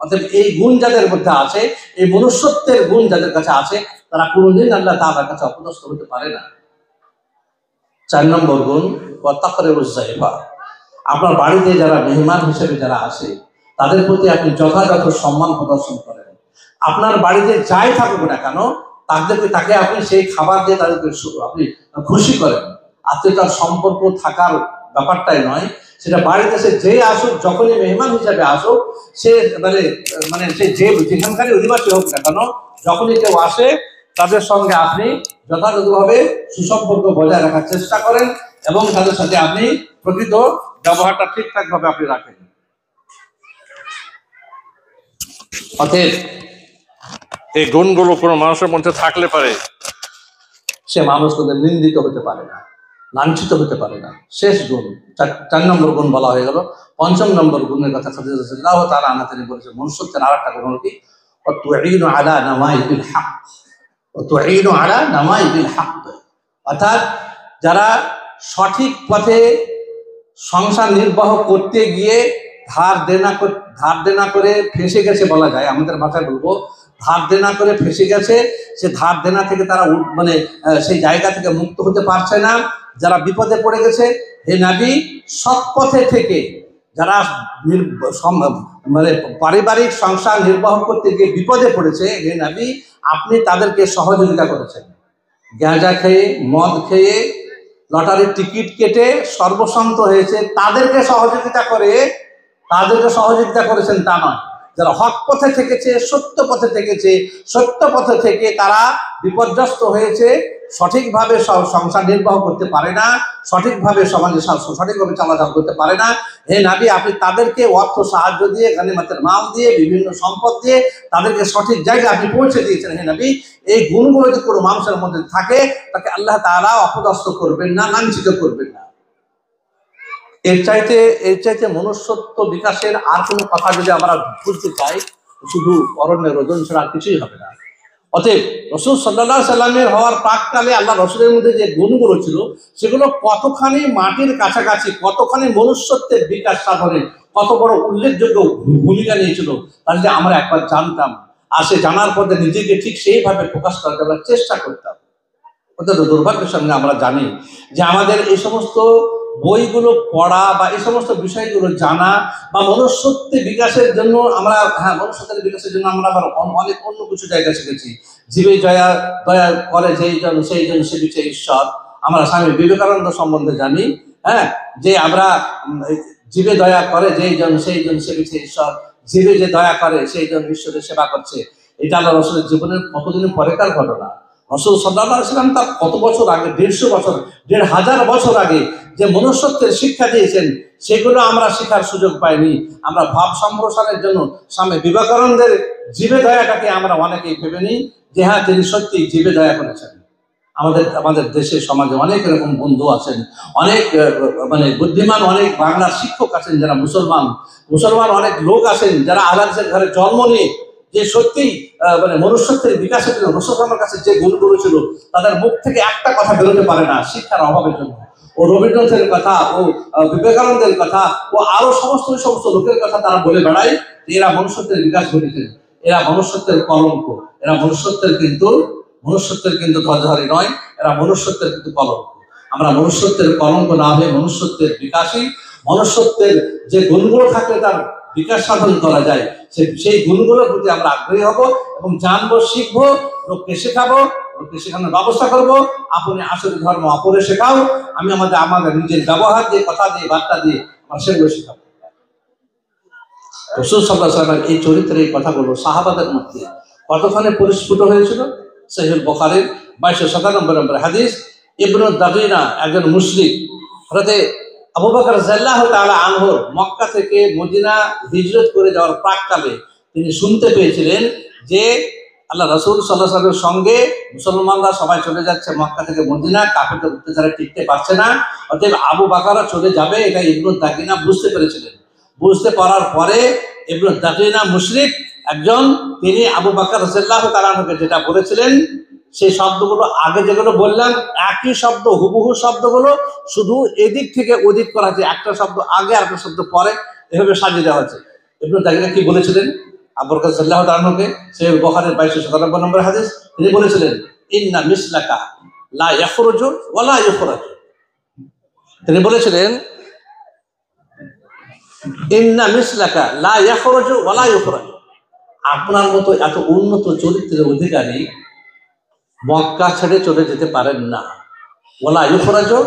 অতএব এই গুণ যাদের মধ্যে আছে, এই মনুষ্যত্বের গুণ যাদের কাছে আছে, তারা কোনোদিন আল্লাহ তাআলার কাছে অপদস্থ হতে পারে না। 4 নম্বর গুণ, আপনার বাড়িতে যারা মেহমান হিসেবে যারা আসে, তাদের প্রতি আপনি যথাযথ সম্মান প্রদর্শন করেন। আপনার বাড়িতে যাই থাকুক না কেন, তাকে আপনি সেই খাবার দিয়ে তাদেরকে আপনি খুশি করেন। আত্মীয়তার সম্পর্ক থাকার ব্যাপারটাই নয়, সেটা বাড়িতে সে যে আসুক, যখনই মেহমান হিসাবে আসুক, সে মানে সে যেখানকারই অধিবাসী হোক না কেন, যখনই কেউ আসে তাদের সঙ্গে আপনি যথাযথভাবে সুসম্পর্ক বজায় রাখার চেষ্টা করেন এবং তাদের সাথে আপনি প্রকৃত ব্যবহারটা ঠিকঠাক ভাবে আপনি রাখেন। অতএব এই গুণগুলো কোনো মানুষের মধ্যে থাকলে পারে সে মানুষ কোনদিন নিন্দিত হতে পারে না, লাঞ্ছিত হতে পারে না। শেষ গুণ, 4 নম্বর গুণ বলা হয়ে গেল। 5ম নম্বর গুণের কথা খাদিজা রাদিয়াল্লাহু তাআলা আনহা তিনি বলেছেন, মনুষ্যত্বের আরেকটা গুণ হলো কি, তুঈনু আলা নাওয়াইবিল হক, তুঈনু আলা নাওয়াইবিল হক। অর্থাৎ যারা সঠিক পথে সংসার নির্বাহ করতে গিয়ে ধার দেনা করে ফেঁসে গেছে বলা যায়, আমাদের ভাষায় বলবো ধার দেনা করে ফেঁসে গেছে, সে ধার দেনা থেকে তারা সেই জায়গা থেকে মুক্ত হতে পারছে না, যারা বিপদে পড়ে গেছে, হে নবী, সৎ পথে থেকে যারা পারিবারিক সংসার নির্বাহ করতে গিয়ে বিপদে পড়েছে, হে নবী, আপনি তাদেরকে সহযোগিতা করেছেন। গাঁজা খেয়ে, মদ খেয়ে, লটারির টিকিট কেটে সর্বসন্ত হয়েছে, তাদেরকে সহযোগিতা করেছেন তা নয়। যারা হক পথে থেকেছে, সত্য পথে থেকেছে, সত্য পথে থেকে তারা বিপর্যস্ত হয়েছে, সঠিকভাবে সংসার নির্বাহ করতে পারে না, সঠিকভাবে সমাজে সঠিকভাবে চলাচল করতে পারে না, হে নবী, আপনি তাদেরকে অর্থ সাহায্য দিয়ে, গনিমতের মাল দিয়ে, বিভিন্ন সম্পদ দিয়ে তাদেরকে সঠিক জায়গায় আপনি পৌঁছে দিয়েছেন। হে নবী, এই গুণগুলো যদি কোনো মানুষের মধ্যে থাকে, তাকে আল্লাহ তাআলা অপদস্থ করবেন না, লাঞ্ছিত করবেন না। এর চাইতে মনুষ্যত্ব বিকাশের আর কোনো কথা যদি আমরা বুঝতে চাই, শুধু অরণ্যের রোদন ছাড়া আর কিছুই হবে না। অতএব রাসূল সাল্লাল্লাহু আলাইহি সাল্লামের হওয়ার প্রাককালে আল্লাহ রাসূলের মধ্যে যে গুণগুলো ছিল, সেগুলো কতখানি মাটির কাছাকাছি, কতখানি মনুষ্যত্বের বিকাশ সাধনে কত বড় উল্লেখযোগ্য ভূমিকা নিয়েছিল, তাহলে আমরা একবার জানতাম, আর সে জানার পরে নিজেকে ঠিক সেইভাবে প্রকাশ করতে আমরা চেষ্টা করতাম। অত্যন্ত দুর্ভাগ্যের সঙ্গে আমরা জানি যে আমাদের এই সমস্ত বইগুলো পড়া বা এই সমস্ত বিষয়গুলো জানা বা মনুষ্যত্বের বিকাশের জন্য আমরা মনুষ্যত্বের বিকাশের জন্য আমরা আবার অনেক অন্য কিছু জায়গা শিখেছি। জীবে দয়া করে যেই জন সেই জন সে বিচে ঈশ্বর। আমরা স্বামী বিবেকানন্দ সম্বন্ধে জানি, যে আমরা জীবে দয়া করে যেই জন সেই জন সে বিচে ঈশ্বর, জীবে যে দয়া করে সেই জন ঈশ্বরের সেবা করছে। এটা আল্লাহ রাসূলের জীবনের কতদিন পরেকার ঘটনা। রাসূল সাল্লাল্লাহু আলাইহি ওয়াসাল্লাম তার কত বছর আগে, 150 বছর, 1500 বছর আগে যে মনুষ্যত্বের শিক্ষা দিয়েছেন, সেগুলো আমরা শেখার সুযোগ পাইনি। আমরা ভাব সম্প্রসারণের জন্য স্বামী বিবেকানন্দের জীবে দয়াটাকে আমরা অনেকেই ভেবে নিই যে হ্যাঁ, তিনি সত্যি জীবে দয়া করেছেন। আমাদের দেশে সমাজে অনেক এরকম বন্ধু আছেন, অনেক বুদ্ধিমান অনেক বাংলার শিক্ষক আছেন যারা মুসলমান অনেক লোক আছেন যারা আলাদের ঘরে জন্ম নিয়ে যে সত্যি মনুষ্যত্বের বিকাশের জন্য রাসূলের কাছে যে গুণগুলো ছিল, তাদের মুখ থেকে একটা কথা বেরোতে পারে না শিক্ষার অভাবের জন্য। ও রবীন্দ্রনাথের কথা, ও বিবেকানন্দের কথা, ও আরো সমস্ত লোকের কথা তারা বলে বেড়ায় যে এরা মনুষ্যত্বের বিকাশ ঘটেছেন, এরা মনুষ্যত্বের কলঙ্ক, এরা মনুষ্যত্বের কিন্তু ধ্বজাধারী নয়, এরা মনুষ্যত্বের কিন্তু কলঙ্ক। আমরা মনুষ্যত্বের কলঙ্ক না হয়ে মনুষ্যত্বের বিকাশী, মনুষ্যত্বের যে গুণগুলো থাকলে তার বিকাশ সাধন করা যায়, সেই গুণগুলোর প্রতি আমরা আগ্রহী হব এবং জানবো, শিখবো, লোককে শেখাবো, লোককে শেখানোর ব্যবস্থা করবো। আপনি আসলে ধর্ম অপরে শেখাও, আমি আমাদের নিজের ব্যবহার দিয়ে, কথা দিয়ে, বার্তা দিয়ে আমরা সেগুলো শেখাবো। রাসূল সাল্লাল্লাহু আলাইহি ওয়াসাল্লাম এই চরিত্রের এই কথাগুলো সাহাবাদের মধ্যে কতখানি পরিস্ফুট হয়েছিল। সহিহ বুখারীর 2297 নম্বর হাদিস, ইবনু দাগিনা একজন মুশরিক হযরতে আবু বকর রাদিয়াল্লাহু তাআলা আনহু মক্কা থেকে মদিনা হিজরত করে যাওয়ার প্রাককালে তিনি শুনতে পেয়েছিলেন যে আল্লাহ রাসূল সাল্লাল্লাহু আলাইহি ওয়াসাল্লামের সঙ্গে মুসলমানরা সবাই চলে যাচ্ছে মক্কা থেকে মদিনা, কাফেরদের অত্যাচারে টিকতে পারছে না, অতএব আবু বকরও চলে যাবে, এটা ইবনু দাগিনা বুঝতে পেরেছিলেন। বুঝতে পারার পরে ইবনু দাগিনা মুশরিক একজন, তিনি আবু বকর রাদিয়াল্লাহু তাআলা আনহুকে যেটা বলেছিলেন সেই শব্দগুলো আগে যেগুলো বললাম একই শব্দ, হুবহু শব্দগুলো, শুধু এদিক থেকে ওদিক করা হয়েছে, একটা শব্দ আগে আর একটা শব্দ পরে, এভাবে সাজিয়ে দেওয়া হয়েছে। ইবনে তাগিনা কি বলেছিলেন আবু বকর রাদিয়াল্লাহু তাআলা আনহুকে? সহিহ বুখারীর 2297 নম্বর হাদিস, তিনি বলেছিলেন ইন্না মিসলাকা লা ইয়াখরুজু ওয়া লা ইউখরাজু। তিনি বলেছিলেন ইন্না মিসলাকা লা ইয়াখরুজু ওয়া লা ইউখরাজু, আপনার মতো এত উন্নত চরিত্রের অধিকারী মক্কা ছেড়ে চলে যেতে পারেন না, ওয়ালা ইউখরাজু,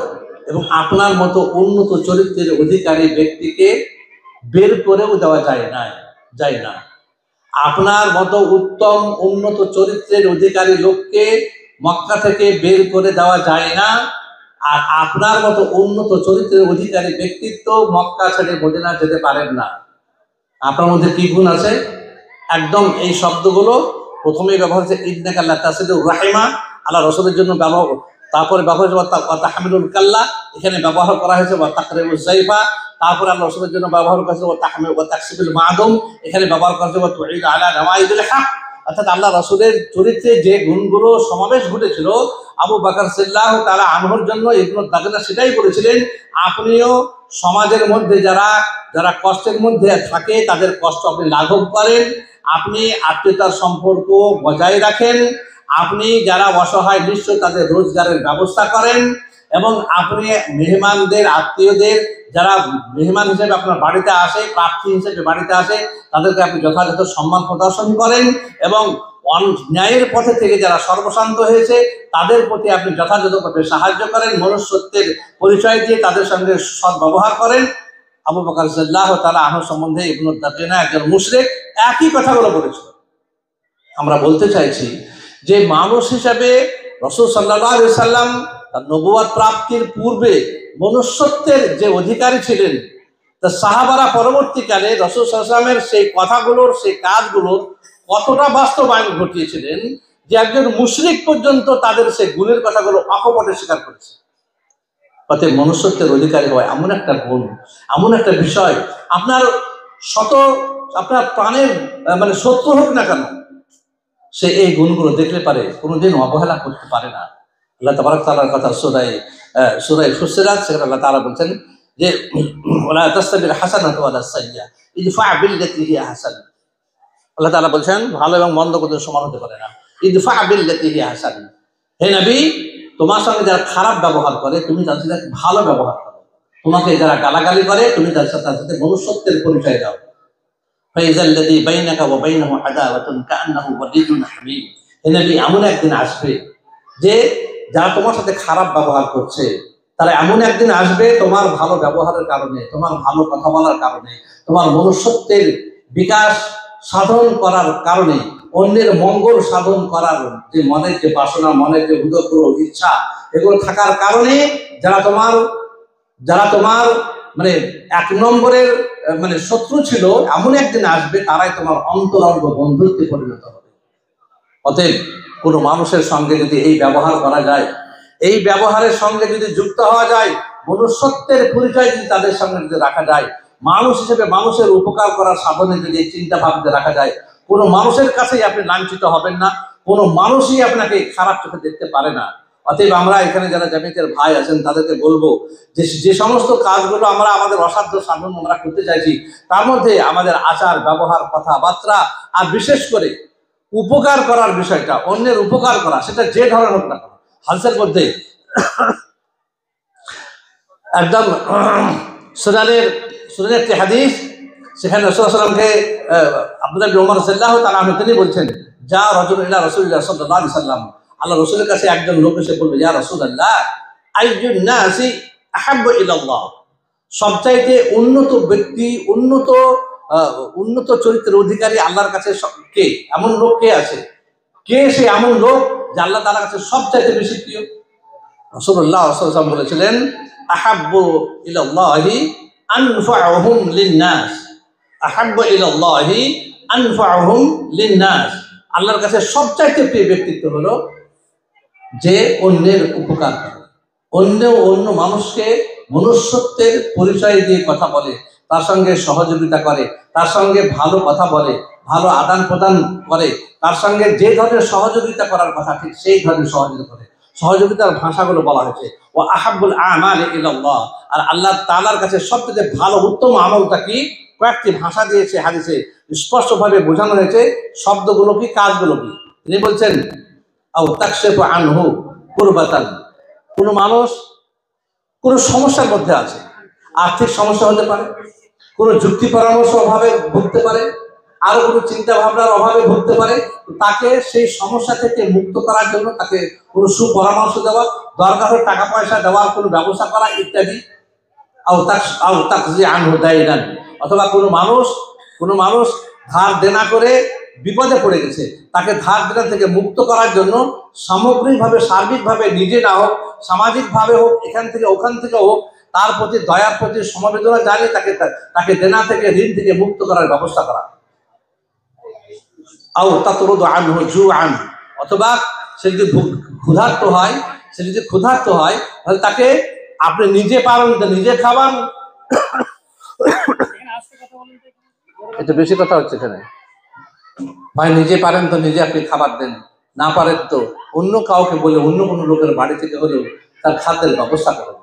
এবং আপনার মতো উন্নত চরিত্রের অধিকারী ব্যক্তিকে বের করেও দেওয়া যায় না। আপনার মতো উত্তম উন্নত চরিত্রের অধিকারী লোককে মক্কা থেকে বের করে দেওয়া যায় না, আর আপনার মতো উন্নত চরিত্রের অধিকারী ব্যক্তিত্ব মক্কা ছেড়ে মদিনা যেতে পারেন না। আপনার মধ্যে কি গুণ আছে? একদম এই শব্দগুলো প্রথমেই ব্যবহার হচ্ছে ইন্নাকা লা তাসিলুর রাহিমা, আল্লাহ রসুলের জন্য ব্যবহার, তারপরে ব্যবহার হয়েছে ওয়া তাহমিলুল কাল্লা, এখানে ব্যবহার করা হয়েছে ওয়া তাকরিমুজ যাইফা, তারপরে আল্লাহ রসুলের জন্য ব্যবহার করা হয়েছে ওয়া তাকসিবুল মাদুম, এখানে ব্যবহার করা হয়েছে ওয়া তুঈদ আলা নওয়াইদুল হক। অর্থাৎ আল্লাহ রসুলের চরিত্রে যে গুণগুলো সমাবেশ ঘটেছিল আবু বকর রাদিয়াল্লাহু তাআলা আনহুর জন্য ইবনে তাগিনা সেটাই বলেছিলেন, আপনিও সমাজের মধ্যে যারা কষ্টের মধ্যে থাকে তাদের কষ্ট আপনি লাঘব করেন, আপনি আত্মীয়তার সম্পর্ক বজায় রাখেন, আপনি যারা অসহায় নিঃস্ব তাদের রোজগারের ব্যবস্থা করেন, এবং আপনি মেহমানদের, আত্মীয়দের যারা মেহমান হিসেবে আপনার বাড়িতে আসে, প্রার্থী হিসেবে বাড়িতে আসে, তাদেরকে আপনি যথাযথ সম্মান প্রদর্শন করেন, এবং ন্যায়ের পথে থেকে যারা সর্বশান্ত হয়েছে তাদের প্রতি আপনি যথাযথভাবে সাহায্য করেন, মনুষ্যত্বের পরিচয় দিয়ে তাদের সঙ্গে সদ্ব্যবহার করেন। আবু বকর রাদিয়াল্লাহু তাআলা আনহু সম্বন্ধে ইবনে তাগিনা একজন মুশরিক একই কথাগুলো বলেছিল। আমরা বলতে চাইছি যে মানুষ হিসাবে রাসূল সাল্লাল্লাহু আলাইহি সাল্লাম তার নবুয়ত প্রাপ্তির পূর্বে মনুষ্যত্বের যে অধিকারী ছিলেন, তা সাহাবারা পরবর্তীকালে রাসূল সাল্লাল্লাহু আলাইহি ওয়াসাল্লামের সেই কথাগুলোর, সেই কাজগুলোর কতটা বাস্তবায়ন ঘটিয়েছিলেন যে একজন মুশরিক পর্যন্ত তাদের সেই গুণের কথাগুলো অকপটে স্বীকার করেছে। অতএব মনুষ্যত্বের অধিকারী হয় এমন একটা গুণ, এমন একটা বিষয়, আপনার প্রাণের মানে শত্রু হোক না কেন, সে এই গুণগুলো দেখলে পারে, কোনোদিন অবহেলা করতে পারে না। আল্লাহ তাবারক তাআলার কথা সূরা ফুসসিলাত, সেখানে আল্লাহ তাআলা বলছেন যে ওয়ালা তাসতাবিল হাসানাতু ওয়ালা সাইয়্যা ইদফা বিল্লাতী হিয়া হাসান। আল্লাহ তাআলা বলছেন ভালো এবং মন্দ কোনোদিন সমান হতে পারে না। ইদফা বিল্লাতী হিয়া হাসান, হে নবী, তোমার সঙ্গে যারা খারাপ ব্যবহার করে তুমি তাদের সাথে ভালো ব্যবহার করো, তোমাকে যারা গালাগালি করে তুমি তাদের সাথে মনুষ্যত্বের পরিচয় দাও। ফাইজাল্লাযী বাইনাকা ওয়া বাইনাহু আদাওয়াতুন কাআন্নাহু ওয়ালিয়্যুন হামীম, হে নবী, এমন একদিন আসবে যে যারা তোমার সাথে খারাপ ব্যবহার করছে তারা এমন একদিন আসবে তোমার ভালো ব্যবহারের কারণে, তোমার ভালো কথা বলার কারণে, তোমার মনুষ্যত্বের বিকাশ সাধন করার কারণে, অন্যের মঙ্গল সাধন করার যে মনের যে বাসনা, মনের যে উদগ্র ইচ্ছা, এগুলো থাকার কারণে যারা তোমার মানে এক নম্বরের মানে শত্রু ছিল, এমন একদিন আসবে তারাই তোমার অন্তরঙ্গ বন্ধুত্বে পরিণত হবে। অতএব কোনো মানুষের সঙ্গে যদি এই ব্যবহার করা যায়, এই ব্যবহারের সঙ্গে যদি যুক্ত হওয়া যায়, মনুষ্যত্বের পরিচয় যদি তাদের সঙ্গে যদি রাখা যায়, মানুষ হিসেবে মানুষের উপকার করার সাধনে যদি চিন্তা ভাবতে রাখা যায়, কোনো মানুষের কাছেই আপনি লাঞ্ছিত হবেন না, কোনো মানুষই আপনাকে খারাপ চোখে দেখতে পারে না। অতএব আমরা এখানে যারা জামিয়াতের ভাই আছেন তাদেরকে বলবো যে সমস্ত কাজগুলো আমরা আমাদের অসাধ্য সাধন আমরা করতে চাইছি, তার মধ্যে আমাদের আচার ব্যবহার, কথাবার্তা, আর বিশেষ করে উপকার করার বিষয়টা, অন্যের উপকার করা, সেটা যে ধরনের হোক না কেন। হাদিসের মধ্যে একদম সুনানের একটি হাদিস, সেখানে রাসূলুল্লাহ সাল্লাল্লাহু আলাইহি ওয়াসাল্লামকে আব্দুল্লাহ ইবনে উমর রাদিয়াল্লাহু তাআলা আনহু তিনি বলছেন, যা রাজুল ইলা রাসূলিল্লাহ সাল্লাল্লাহু আলাইহি ওয়াসাল্লাম, আল্লাহ রাসূলের কাছে একজন লোক এসে বলল, ইয়া রাসূলুল্লাহ, আইয়ুন নাসি আহাব্বু ইলাল্লাহ, সবচাইতে উন্নত ব্যক্তি, উন্নত চরিত্রের অধিকারী আল্লাহর কাছে কে? এমন লোক কে আছে? কে সে এমন লোক যে আল্লাহ তাআলার কাছে সবচাইতে বেশি প্রিয়? রাসূলুল্লাহ সাল্লাল্লাহু আলাইহি ওয়াসাল্লাম বলেছিলেন, আহাব্বু ইলাল্লাহি আনফাউহুম লিন-নাস, আহাব্বু ইলাল্লাহি আনফাউহুম লিন-নাস, আল্লাহর কাছে সবচাইতে প্রিয় ব্যক্তিত্ব হলো যে অন্যের উপকার করে, অন্য মানুষকে মনুষ্যত্বের পরিচয় দিয়ে কথা বলে, তার সঙ্গে সহযোগিতা করে, তার সঙ্গে ভালো কথা বলে, ভালো আদান প্রদান করে, তার সঙ্গে যে ধরনের সহযোগিতা করার কথা ঠিক সেই ধরনের সহযোগিতা করে। সহযোগিতার ভাষাগুলো বলা হয়েছে ও আহাব্বুল আমালি ইলাল্লাহ, আর আল্লাহ তাআলার কাছে সবচেয়ে ভালো উত্তম আমলটা কি, কয়েকটি ভাষা দিয়েছে হাদিসে, স্পষ্টভাবে বোঝানো হয়েছে শব্দগুলো কি, কাজগুলো কি। তিনি বলছেন আও তাকশিফু আনহু কুরবাতান, কোনো মানুষ কোনো সমস্যার মধ্যে আছে, আর্থিক সমস্যা হতে পারে, কোনো যুক্তি পরামর্শ অভাবে ভুগতে পারে, আরো কোনো চিন্তা ভাবনার অভাবে ভুগতে পারে, তাকে সেই সমস্যা থেকে মুক্ত করার জন্য তাকে কোনো সুপরামর্শ দেওয়া, দরকার হলে টাকা পয়সা দেওয়ার কোনো ব্যবস্থা করা ইত্যাদি। আও তাকজি আনহু দাইনান, অথবা কোনো মানুষ ধার দেনা করে বিপদে পড়ে গেছে, তাকে ধার দেনা থেকে মুক্ত করার জন্য সামগ্রিকভাবে সার্বিকভাবে, নিজে না হোক সামাজিকভাবে হোক, এখান থেকে ওখান থেকে হোক, তার প্রতি দয়ার প্রতি সমবেদনা জানিয়ে তাকে দেনা থেকে, ঋণ থেকে মুক্ত করার ব্যবস্থা করা। আও তাতরুদু আনহু জুআন, অথবা সে যদি ক্ষুধার্ত হয় তাহলে তাকে আপনি নিজে পারেন তো নিজে খাবার, এটা বেশি কথা হচ্ছে এখানে ভাই, নিজে পারেন তো নিজে আপনি খাবার দেন, না পারেন তো অন্য কাউকে বলে, অন্য কোনো লোকের বাড়ি থেকে হলেও তার খাদ্যের ব্যবস্থা করেন।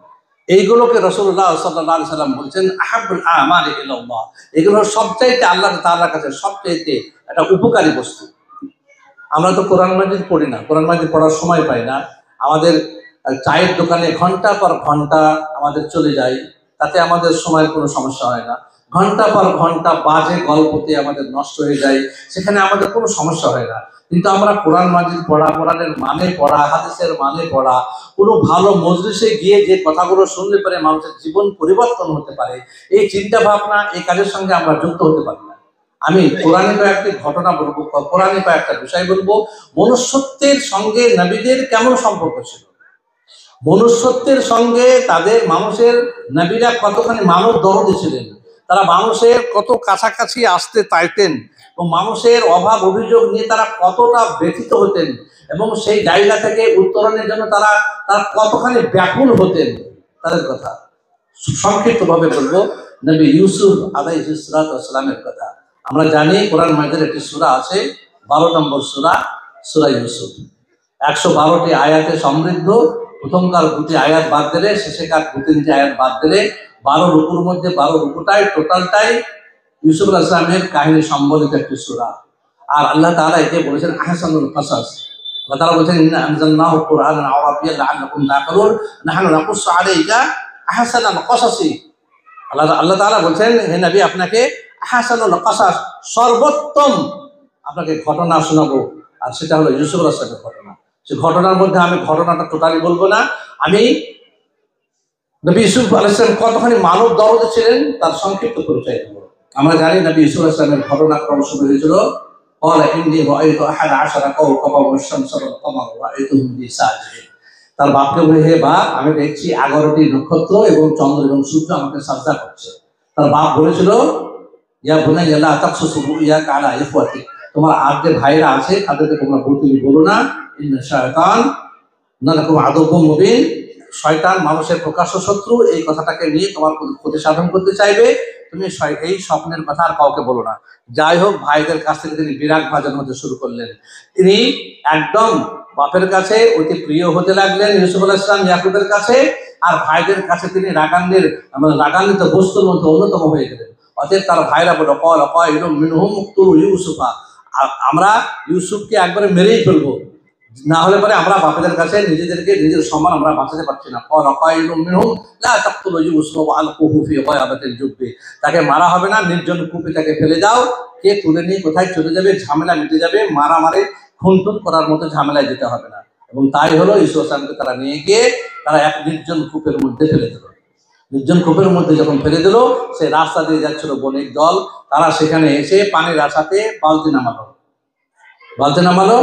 এইগুলোকে রাসূলুল্লাহ সাল্লাল্লাহু আলাইহি সাল্লাম বলছেন আহাব্বুল আমালি ইলাল্লাহ, এগুলো সবচাইতে আল্লাহ তাআলার কাছে সবচাইতে একটা উপকারী বস্তু। আমরা তো কোরআন মাজিদ পড়ি না, কোরআন মাজিদ পড়ার সময় পাই না, আমাদের চায়ের দোকানে ঘন্টা পর ঘন্টা আমাদের চলে যায়, তাতে আমাদের সময়ের কোনো সমস্যা হয় না। ঘন্টা পর ঘন্টা বাজে গল্পতে আমাদের নষ্ট হয়ে যায়, সেখানে আমাদের কোনো সমস্যা হয় না। কিন্তু আমরা কোরআন মাজিদ পড়া, কোরআনের মানে পড়া, হাদিসের মানে পড়া, কোনো ভালো মজলিসে গিয়ে যে কথাগুলো শুনলে পরে মানুষের জীবন পরিবর্তন হতে পারে, এই চিন্তা ভাবনা, এই কাজের সঙ্গে আমরা যুক্ত হতে পারি না। আমি কোরআনে কয়েকটি ঘটনা বলবো, কোরআনে কয়েকটা বিষয় বলবো। মনুষ্যত্বের সঙ্গে নবীদের কেমন সম্পর্ক ছিল, মনুষ্যত্বের সঙ্গে মানুষের নবীরা কতখানি মানব দরদী ছিলেন, তারা মানুষের কত কাছাকাছি আসতে চাইতেন, এবং মানুষের অভাব অভিযোগ নিয়ে তারা কতটা ব্যথিত হতেন, এবং সেই জায়গা থেকে উত্তরণের জন্য তারা কতখানি ব্যাকুল হতেন, তাদের কথা সংক্ষিপ্তভাবে বলবো। নবী ইউসুফ আলাইহিস সালাতু ওয়াস সালামের কথা আমরা জানি, কোরআন মাজিদের একটি সূরা আছে, 12 নম্বর সূরা, সূরা ইউসুফ। 112টি আয়াতে সমৃদ্ধ। প্রথমকার 2টি আয়াত বাদ দিলে, শেষেকার 2-3টি আয়াত বাদ দিলে 12 রুকুর মধ্যে 12 রুকুটাই টোটালটাই ইউসুফ আলাইহিস সালামের কাহিনী সম্বলিত একটি সূরা। আর আল্লাহ তাআলা একে বলেছেন আহসানুল কাসাস। আল্লাহ তাআলা বলেছেন ইন্না আনজালনাহু কুরআনান আরাবিয়্যান লাআল্লাকুম তা'কিলুন নাহনু নাকুসসু আলাইকা আহসানাল কাসাসি। আল্লাহ তাআলা বলেছেন, হে নবী, আপনাকে আহসানুল কাসাস, সর্বোত্তম আপনাকে ঘটনা শোনাবো, আর সেটা হলো ইউসুফ আলাইহিস সালামের ঘটনা। সেই ঘটনার মধ্যে আমি ঘটনাটা টোটালি বলবো না, আমি নবী ইউসুফ আলাইহিস সালাম কতখানি মানব দরদী ছিলেন তার সংক্ষিপ্ত পরিচয় দেব। আমরা জানি নবী ইউসুফ আলাইহিস সালামের ঘটনাক্রম শুরু হয়েছিল ক্বালা ইন্নী রাআইতু আহাদা আশারা কাওকাবান ওয়াশ-শামসা ওয়াল-কামারা রাআইতুহুম লি সাজিদিন। তার বাপকে বলে, হে বাপ, আমি দেখছি 11টি নক্ষত্র এবং চন্দ্র এবং সূর্য আমাকে সাজদা করছে। তার বাপ বলেছিল, ইয়া বুনাইয়া লা তাকসুসু রুইয়াকা আলা ইখওয়াতিক, তোমার আর যে ভাইরা আছে তাদেরকে তোমরা তুমি বলো না, ইন্না শায়তান লাকুম আদুউম মুবিন, শয়তান মানুষের প্রকাশ্য শত্রু, এই কথাটাকে নিয়ে তোমার ক্ষতি সাধন করতে চাইবে, তুমি এই স্বপ্নের কথা আর কাউকে বলো না। যাই হোক, ভাইদের কাছ থেকে তিনি বিরাগ ভাজন হতে শুরু করলেন। তিনি একদম বাপের কাছে অতি প্রিয় হতে লাগলেন ইউসুফ আলাইহিস সালাম ইয়াকুবের কাছে, আর ভাইদের কাছে তিনি রাগান্বিত বস্তুর মধ্যে অন্যতম হয়ে গেলেন। অতএব তার ভাইরা বলল, ক্বালা কাইলুম মিনহুম উকতুলু ইউসুফা, আমরা ইউসুফকে একবারে মেরেই ফেলবো, না হলে পরে আমরা বাপেদের কাছে নিজের সম্মান আমরা বাঁচাতে পারছি না। ক্বালা কাইলুম মিনহুম লা তাকতুলু ইউসুফা ওয়া আলকুহু ফি গায়াবাতিল জুব্বি, তাকে মারা হবে না, নির্জন কূপে তাকে ফেলে দাও, কে তুলে নিয়ে কোথায় চলে যাবে, ঝামেলা মিটে যাবে, মারামারি খুনটুন করার মতো ঝামেলায় যেতে হবে না। এবং তাই হলো, ইউসুফ আলাইহিস সালামকে তারা নিয়ে গিয়ে তারা এক নির্জন কূপের মধ্যে ফেলে দিল। নির্জন কূপের মধ্যে যখন ফেলে দিল, সে রাস্তা দিয়ে যাচ্ছিল বণিক দল, তারা সেখানে এসে পানির আশাতে বালতি নামালো।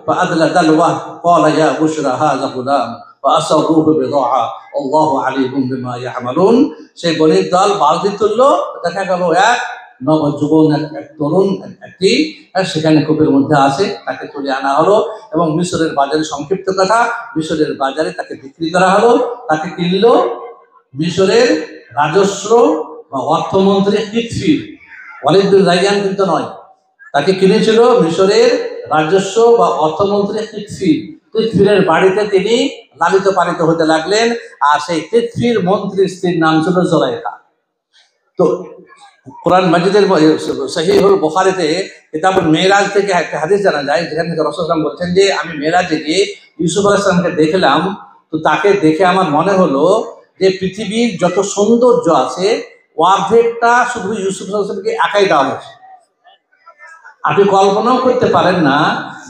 فأدلى دلوه قال يا بشرى هذا غلام فأسروه بضاعة والله عليم بما يعملون। সেই বণিক দল বালতি তুললো, দেখা গেল এক নবযুবন, এক তরুণ, একটি সেখানে কূপের মধ্যে আছে, তাকে তুলে আনা হলো এবং মিশরের বাজারে, সংক্ষিপ্ত কথা, মিশরের বাজারে তাকে বিক্রি করা হলো। তাকে কিনলো মিশরের রাজস্ব বা অর্থমন্ত্রী কিতফির, ওয়ালিদ বিন রাইয়ান কিন্তু নয়, তাকে কিনেছিল মিশরের রাজস্ব বা অর্থমন্ত্রী কিতফির। কিতফিরের বাড়িতে তিনি লালিত পালিত হতে লাগলেন, আর সেই কিতফির মন্ত্রীর স্ত্রীর নাম ছিল জুলাইখা। তো কোরআন মাজিদের সহিহুল বুখারীতে কিতাবুল মেরাজ থেকে একটা হাদিস জানা যায়, যেখান থেকে রাসূল সাল্লাল্লাহু আলাইহি ওয়াসাল্লাম বলছেন যে আমি মেরাজে গিয়ে ইউসুফ আলাইহিস সালামকে দেখলাম, তো তাকে দেখে আমার মনে হলো যে পৃথিবীর যত সৌন্দর্য আছে অর্ধেকটা শুধু ইউসুফ আলাইহিস সালামকে একাই দেওয়া হয়েছে। আপনি কল্পনাও করতে পারেন না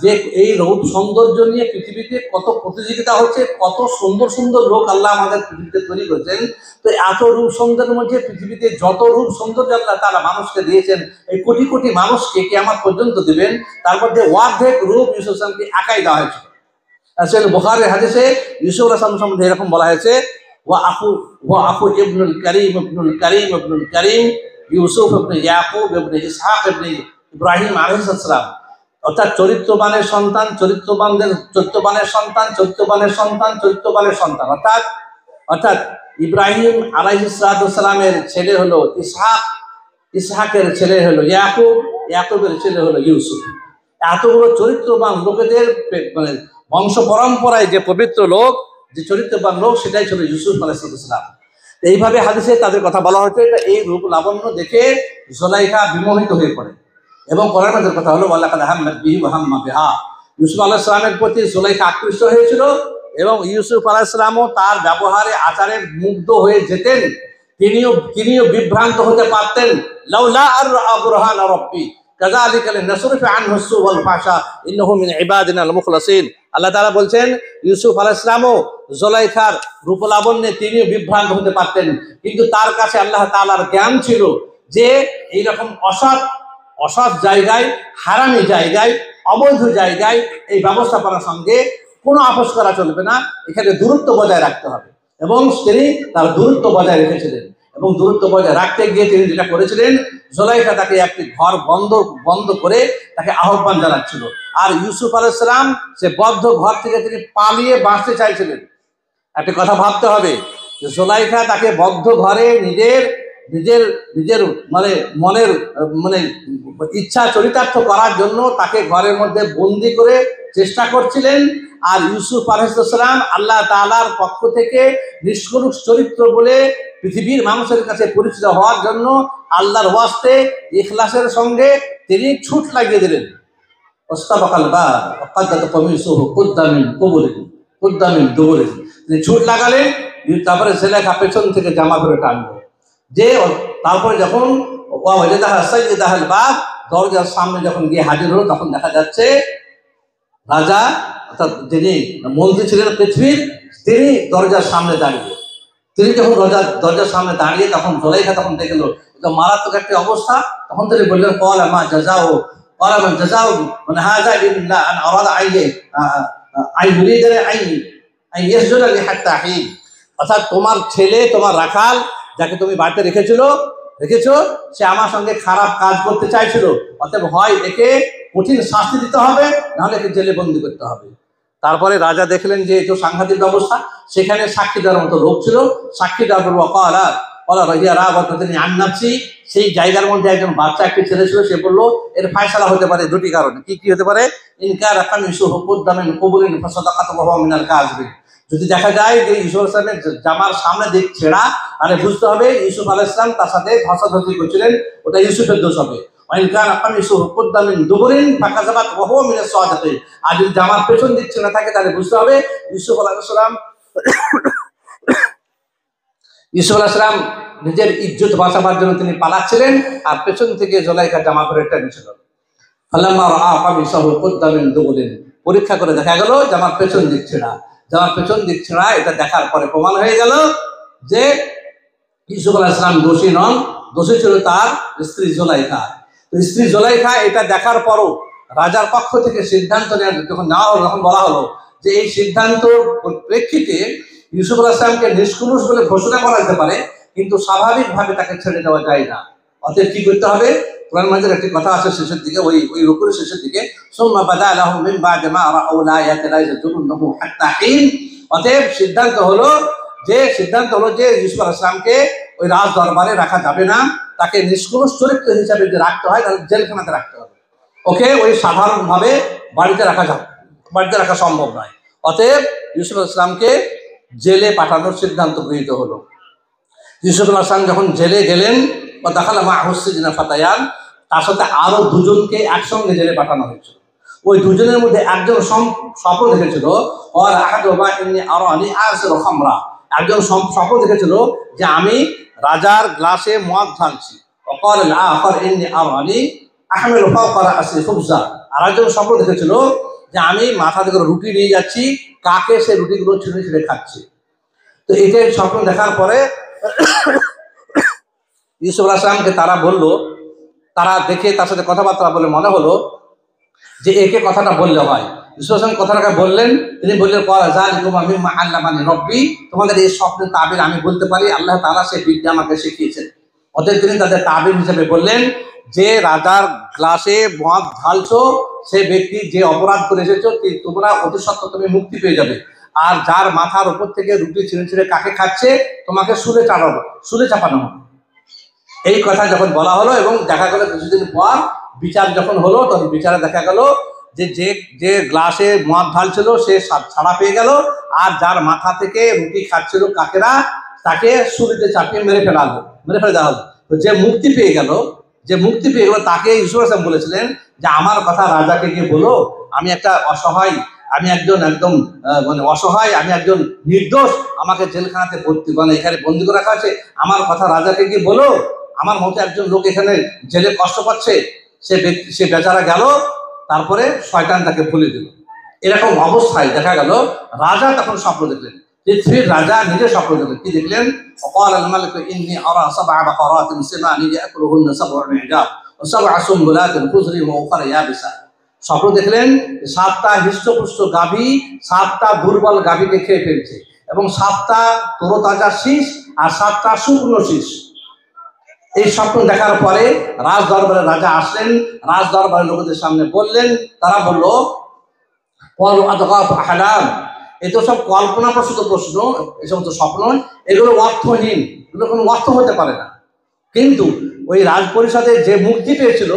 যে এই রূপ সৌন্দর্য নিয়ে পৃথিবীতে কত প্রতিযোগিতা হচ্ছে, কত সুন্দর সুন্দর লোক আল্লাহ আমাদের পৃথিবীতে তৈরি করেছেন। তো এত রূপ সৌন্দর্যের মধ্যে পৃথিবীতে যত রূপ সৌন্দর্য আল্লাহ তারা মানুষকে দিয়েছেন, এই কোটি কোটি মানুষকে কিয়ামত পর্যন্ত দিবেন, তার মধ্যে অর্ধেক রূপ ইউসুফ সালামকে একাই দেওয়া হয়েছিল। আসলে বুখারীর হাদিসে ইউসুফ আলাইহিস সালাম সম্বন্ধে এরকম বলা হয়েছে, ওয়া আখু ইবনুল করিম ইউসুফ ইবনে ইয়াকুব ইবনে ইসহাক ইবনে ইব্রাহিম আলাইহিস সালাম, অর্থাৎ চরিত্রবানের সন্তান, চরিত্রবানের সন্তান, অর্থাৎ ইব্রাহিম আলাইহিস সালামের ছেলে হলো ইসহাক, ইসহাকের ছেলে হলো ইয়াকুব, ইয়াকুবের ছেলে হলো ইউসুফ। এতগুলো চরিত্রবান লোকেদের মানে বংশ পরম্পরায় যে পবিত্র লোক, যে চরিত্রবান লোক, সেটাই ছিল ইউসুফ আলাইহিস সালাম। এইভাবে হাদিসে তাদের কথা বলা হয়েছে। এই রূপ লাবণ্য দেখে জুলাইখা বিমোহিত হয়ে পড়ে। এবং কোরআনের কথা হলো ওয়ালাকাদ হাম্মাত বিহি ওয়া হাম্মা বিহা, ইউসুফ আলাইহিস সালামের প্রতি জুলাইখা আকৃষ্ট হয়েছিল এবং ইউসুফ আলাইহিস সালামও তার ব্যবহারে আচারে মুগ্ধ হয়ে যেতেন। তিনিও বিভ্রান্ত হতে পারতেন। লাউলা আর বুরহান রাব্বি কাযালিকা লিনাসরিফা আনহু সু ওয়াল ফাহশা ইন্নাহু মিন ইবাদিনা আল মুখলাসিন। আল্লাহ তাআলা বলছেন ইউসুফ আলাইহিস সালামও জুলাইখার রূপলাবণ্যে তিনিও বিভ্রান্ত হতে পারতেন, কিন্তু তার কাছে আল্লাহ তাআলার জ্ঞান ছিল যে এইরকম অসৎ জায়গায়, হারামি জায়গায়, অবৈধ জায়গায় এই ব্যবস্থাপনার সঙ্গে কোনো আপোষ করা চলবে না, এখানে দূরত্ব বজায় রাখতে হবে। এবং তিনি তার দূরত্ব বজায় রেখেছিলেন, এবং দূরত্ব বজায় রাখতে গিয়ে তিনি যেটা করেছিলেন, জুলাইখা তাকে একটি ঘর বন্ধ করে তাকে আহ্বান জানাচ্ছিল। আর ইউসুফ আলাইহিস সালাম সে বদ্ধ ঘর থেকে তিনি পালিয়ে বাঁচতে চাইছিলেন। একটা কথা ভাবতে হবে যে জুলাইখা তাকে বদ্ধ ঘরে নিজের মানে মনের মানে ইচ্ছা চরিতার্থ করার জন্য তাকে ঘরের মধ্যে বন্দি করে চেষ্টা করছিলেন। আর ইউসুফ আলাইহিস সালাম আল্লাহ তাআলার পক্ষ থেকে নিষ্কলুষ চরিত্র বলে পৃথিবীর মানুষের কাছে পরিচিত হওয়ার জন্য আল্লাহর ওয়াস্তে ইখলাসের সঙ্গে তিনি ছুট লাগিয়ে দিলেন। ওস্তাবাকাল বা ওয়াকাদ্দাত কমিসুহু কুদ্দামিন দুবুরিন, তিনি ছুট লাগালেন। তারপরে জুলাইখা পেছন থেকে জামা ধরে টানলো, যে তারপরে যখন দরজার সামনে যখন গিয়ে হাজির হলো, তখন দেখা যাচ্ছে রাজা অর্থাৎ যিনি মন্ত্রী ছিলেন পৃথিবীর, তিনি দরজার সামনে দাঁড়িয়ে। তিনি যখন দরজার সামনে দাঁড়িয়ে তখন জুলাইখা তখন দেখলো এটা মারাত্মক একটা অবস্থা। তখন তিনি বললেন ক্বালা মা জাযাউ, ক্বালা মান জাযাউ মান হাযা ইল্লা আন আরাদা আই ইউরিদা আই ইয়াসজুদা লি হাত্তা হিন, অর্থাৎ তোমার ছেলে, তোমার রাখাল যাকে তুমি বাড়িতে রেখেছো, সে আমার সঙ্গে খারাপ কাজ করতে চাইছিল, অতএব হয় একে কঠিন শাস্তি দিতে হবে, নাহলে একে জেলে বন্দি করতে হবে। তারপরে রাজা দেখলেন যে এই তো সাংঘাতিক ব্যবস্থা, সেখানে সাক্ষী দেওয়ার মতো লোক ছিল। সাক্ষী দেওয়ার পর সেই জায়গার মধ্যে একজন বাচ্চা একটি ছেলে ছিল, সে বললো এর ফায়সালা হতে পারে দুটি কারণে। কি হতে পারে? ইনকার যদি দেখা যায় যে ইউসুফ আলাইহিস সালামের জামার সামনে দিক ছেঁড়া, তাহলে বুঝতে হবে ইউসুফ আলাইহিস সালাম তার সাথে ধস্তাধস্তি করছিলেন, ওটা ইউসুফের দোষ হবে। আর যদি জামার পেছন দিক ছেঁড়া থাকে, তাহলে বুঝতে হবে ইউসুফ আলাইহিস সালাম নিজের ইজ্জত বাঁচাবার জন্য তিনি পালাচ্ছিলেন, আর পেছন থেকে জুলাইখা জামা করে টেনেছিল। পরীক্ষা করে দেখা গেল জামার পেছন দিক ছেঁড়া। এটা দেখার পরে প্রমাণ হয়ে গেল যে ইউসুফ আলাইহিস সালাম দোষী নন, দোষী ছিল তার স্ত্রী জুলাইখা। স্ত্রী জুলাইখা এটা দেখার পরও রাজার পক্ষ থেকে সিদ্ধান্ত যখন নেওয়া হলো, তখন বলা হলো যে এই সিদ্ধান্ত প্রেক্ষিতে ইউসুফ আলাইহিস সালামকে নিষ্কলুষ বলে ঘোষণা করা যেতে পারে, কিন্তু স্বাভাবিকভাবে তাকে ছেড়ে দেওয়া যায় না। অতএব কি করতে হবে? কোরআন মাজিদের একটি কথা আছে শেষের দিকে, ওই রুকুর শেষের দিকে, সুম্মা বাদা লাহুম মিন বাদি মা রাআউ আয়াতি লা ইয়াজুরুনহু হাত্তা হিন। অতএব সিদ্ধান্ত হলো যে ইউসুফ আলাইহিস সালামকে ওই রাজ দরবারে রাখা যাবে না, তাকে নিষ্কলুষ চরিত্র হিসাবে যে রাখতে হয়, তাহলে জেলখানাতে রাখতে হবে। ওকে ওই সাধারণভাবে বাড়িতে রাখা সম্ভব নয়। অতএব ইউসুফ আলাইহিস সালামকে জেলে পাঠানোর সিদ্ধান্ত গৃহীত হলো। ইউসুফ আলাইহিস সালাম যখন জেলে গেলেন, বা দাখালা মাআহু সিজনা ফাতায়ান, তার সাথে আরো দুজনকে একসঙ্গে জেলে পাঠানো হয়েছিল। ওই দুজনের মধ্যে একজন স্বপ্ন দেখেছিল, ওয়াল আহাদুহুমা ইন্নী আরানি আ'সিরু খামরা, একজন স্বপ্ন দেখেছিল যে আমি রাজার গ্লাসে মদ ঢালছি। ওয়াকাল আল আখার ইন্নী আরানি আহমিলু ফাওকা রা'সি খুবজা, আর একজন স্বপ্ন দেখেছিল যে আমি মাথা থেকে রুটি নিয়ে যাচ্ছি, কাকে সে রুটিগুলো ছিঁড়ে ছিঁড়ে খাচ্ছে। তো এটাই স্বপ্ন দেখার পরে ইউসুফ আলাইহিস সালামকে তারা দেখে তার সাথে কথাবার্তা বলে মনে হলো যে একে কথাটা বললে হয়। ইউসুফ আলাইহিস সালাম কথাটাকে বললেন, তিনি বললেন ক্বালা যালিকুম মিম্মা আল্লামানি রব্বি, তোমাদের এই স্বপ্নের তাবির আমি বলতে পারি, আল্লাহ তাআলা সেই বিদ্যা আমাকে শিখিয়েছেন। অতএব তিনি তাদের তাবির হিসেবে বললেন যে রাজার গ্লাসে মদ ঢালছো, সে ব্যক্তি যে অপরাধ করে এসেছো তোমরা অতি সত্ত্বর তুমি মুক্তি পেয়ে যাবে। আর যার মাথার উপর থেকে রুটি ছিঁড়ে ছিঁড়ে কাকে খাচ্ছে, তোমাকে শুলে চাপানো হবে। এই কথা যখন বলা হলো এবং দেখা গেল কিছুদিন পর বিচার যখন হলো, তখন বিচারে দেখা গেল যে গ্লাসে মদ ঢালছিল সে ছাড়া পেয়ে গেল, আর যার মাথা থেকে রুটি খাচ্ছিল কাকেরা, তাকে শুলিতে চাপিয়ে মেরে ফেলে দেওয়া হলো। তো যে মুক্তি পেয়ে গেল তাকে ইউসুফ আলাইহিস সালাম বলেছিলেন যে আমার কথা রাজাকে গিয়ে বলো, আমি একটা অসহায়, আমি একজন একদম অসহায়, আমি একজন নির্দোষ, আমাকে জেলখানাতে এখানে বন্দি করে রাখা আছে, আমার কথা রাজাকে গিয়ে বলো, আমার মতো একজন লোক এখানে জেলে কষ্ট পাচ্ছে। সে বেচারা গেল, তারপরে শয়তান তাকে ভুলে দিল। এরকম অবস্থায় দেখা গেল রাজা তখন স্বপ্ন দেখলেন, পৃথিবীর রাজা নিজে স্বপ্ন দেখলেন। কি দেখলেন? وقال الملك إني أرى 7 بقرات سمان يأكلهن 7 عجاف و7 سنبلات خضر وأخرى يابسات। স্বপ্ন দেখলেন 7টা হৃষ্টপুষ্ট গাভী 7টা দুর্বল গাভীকে খেয়ে ফেলছে, এবং 7টা তরতাজা শীষ আর 7টা শুকনো শীষ। এই স্বপ্ন দেখার পরে রাজ দরবারে রাজা আসলেন, রাজ দরবারের লোকদের সামনে বললেন, তারা বলল এ তো সব কল্পনা প্রসূত প্রশ্ন, এই সমস্ত স্বপ্ন, এগুলো অর্থহীন, এগুলো কোনো অর্থ হতে পারে না। কিন্তু ওই রাজ পরিষদে যে মুক্তি পেয়েছিল,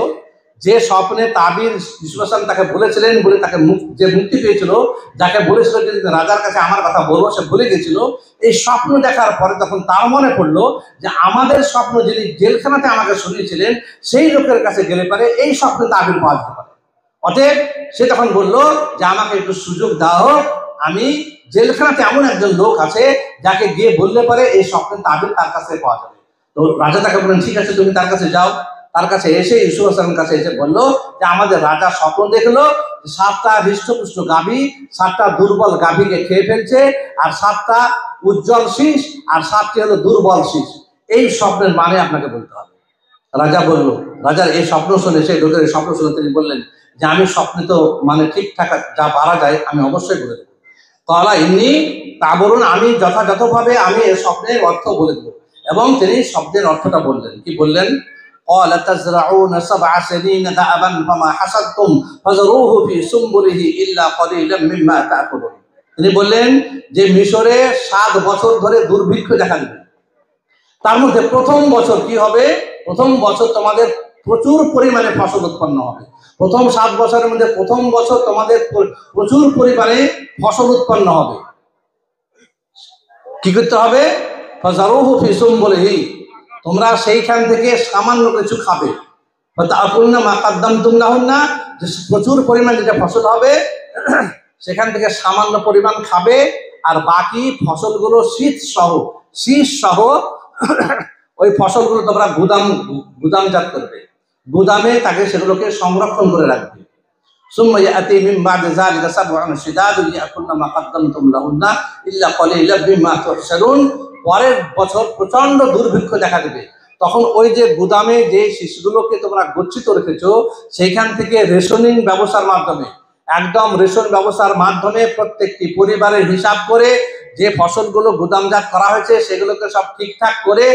যে স্বপ্নে তাবির ইউসুফ আলাইহিস সালাম তাকে বলেছিলেন বলে তাকে যে মুক্তি পেয়েছিল, যাকে বলেছিল যে রাজার কাছে আমার কথা বলবো, সে ভুলে গেছিল। এই স্বপ্ন দেখার পরে তখন তার মনে পড়লো যে আমাদের স্বপ্ন যিনি জেলখানাতে আমাকে শুনিয়েছিলেন, সেই লোকের কাছে গেলে পারে এই স্বপ্নে তাবির পাওয়া যেতে পারে। অতএব সে তখন বললো যে আমাকে একটু সুযোগ দেওয়া হোক, আমি জেলখানাতে এমন একজন লোক আছে যাকে গিয়ে বললে পারে এই স্বপ্নের তাবির তার কাছে পাওয়া যাবে। তো রাজা তাকে বললেন, ঠিক আছে, তুমি তার কাছে যাও। তার কাছে এসে ইউসুফ আলাইহিস সালামের কাছে এসে বললো যে আমাদের রাজা স্বপ্ন দেখলো 7টা হৃষ্টপুষ্ট গাভী 7টা দুর্বল গাভীকে খেয়ে ফেলছে, আর 7টা উজ্জ্বল শীষ আর 7টি হলো দুর্বল শীষ। এই স্বপ্নের মানে আপনাকে বলতে হবে। রাজা বলল, রাজার এই স্বপ্ন শুনে, সেই লোকের এই স্বপ্ন শুনে তিনি বললেন যে আমি স্বপ্নে তো মানে ঠিকঠাক যা পারা যায় আমি অবশ্যই বলে দেবো। কলা ইন্নি, তা বলুন, আমি যথাযথভাবে আমি এই স্বপ্নের অর্থ বলে দেবো। এবং তিনি শব্দের অর্থটা বললেন। কি বললেন? قال تزرعون 7 سنين دأبا فما حصدتم فذروه في سنبله إلا قليلا مما تأكلون। তিনি বললেন যে মিশরে 7 বছর ধরে দুর্ভিক্ষ দেখা দেবে। তার মধ্যে প্রথম বছর কি হবে? প্রথম বছর তোমাদের প্রচুর পরিমাণে ফসল উৎপন্ন হবে। প্রথম 7 বছরের মধ্যে প্রথম বছর তোমাদের প্রচুর পরিমাণে ফসল উৎপন্ন হবে। কি করতে হবে? ফাযারুহু ফি সুনবুলিহি, তোমরা সেইখান থেকে সামান্য কিছু খাবে। ফাতাকুলনা মা কাদ্দামতুম লাহুন্না, যে প্রচুর পরিমাণ যেটা ফসল হবে সেখান থেকে সামান্য পরিমাণ খাবে, আর বাকি ফসলগুলো শীষ সহ ওই ফসলগুলো তোমরা গুদামজাত করবে, গুদামে তাকে সেগুলোকে সংরক্ষণ করে রাখবে। সুম্মা ইয়াতি মিন বাদি যালিকা সাবউন শিদাদুন ইয়াকুলনা মা কাদ্দামতুম লাহুন্না ইল্লা ক্বালিলাম মিম্মা তুহসানুন। পরের বছর প্রচন্ড দুর্ভিক্ষ দেখা দেবে, তখন ওই যে গুদামে যে শীষগুলোকে তোমরা গচ্ছিত রেখেছো সেইখান থেকে রেশনিং ব্যবস্থার মাধ্যমে, একদম রেশন ব্যবস্থার মাধ্যমে প্রত্যেকটি পরিবারের হিসাব করে যে ফসলগুলো গুদামজাত করা হয়েছে সেগুলোকে সব ঠিকঠাক করে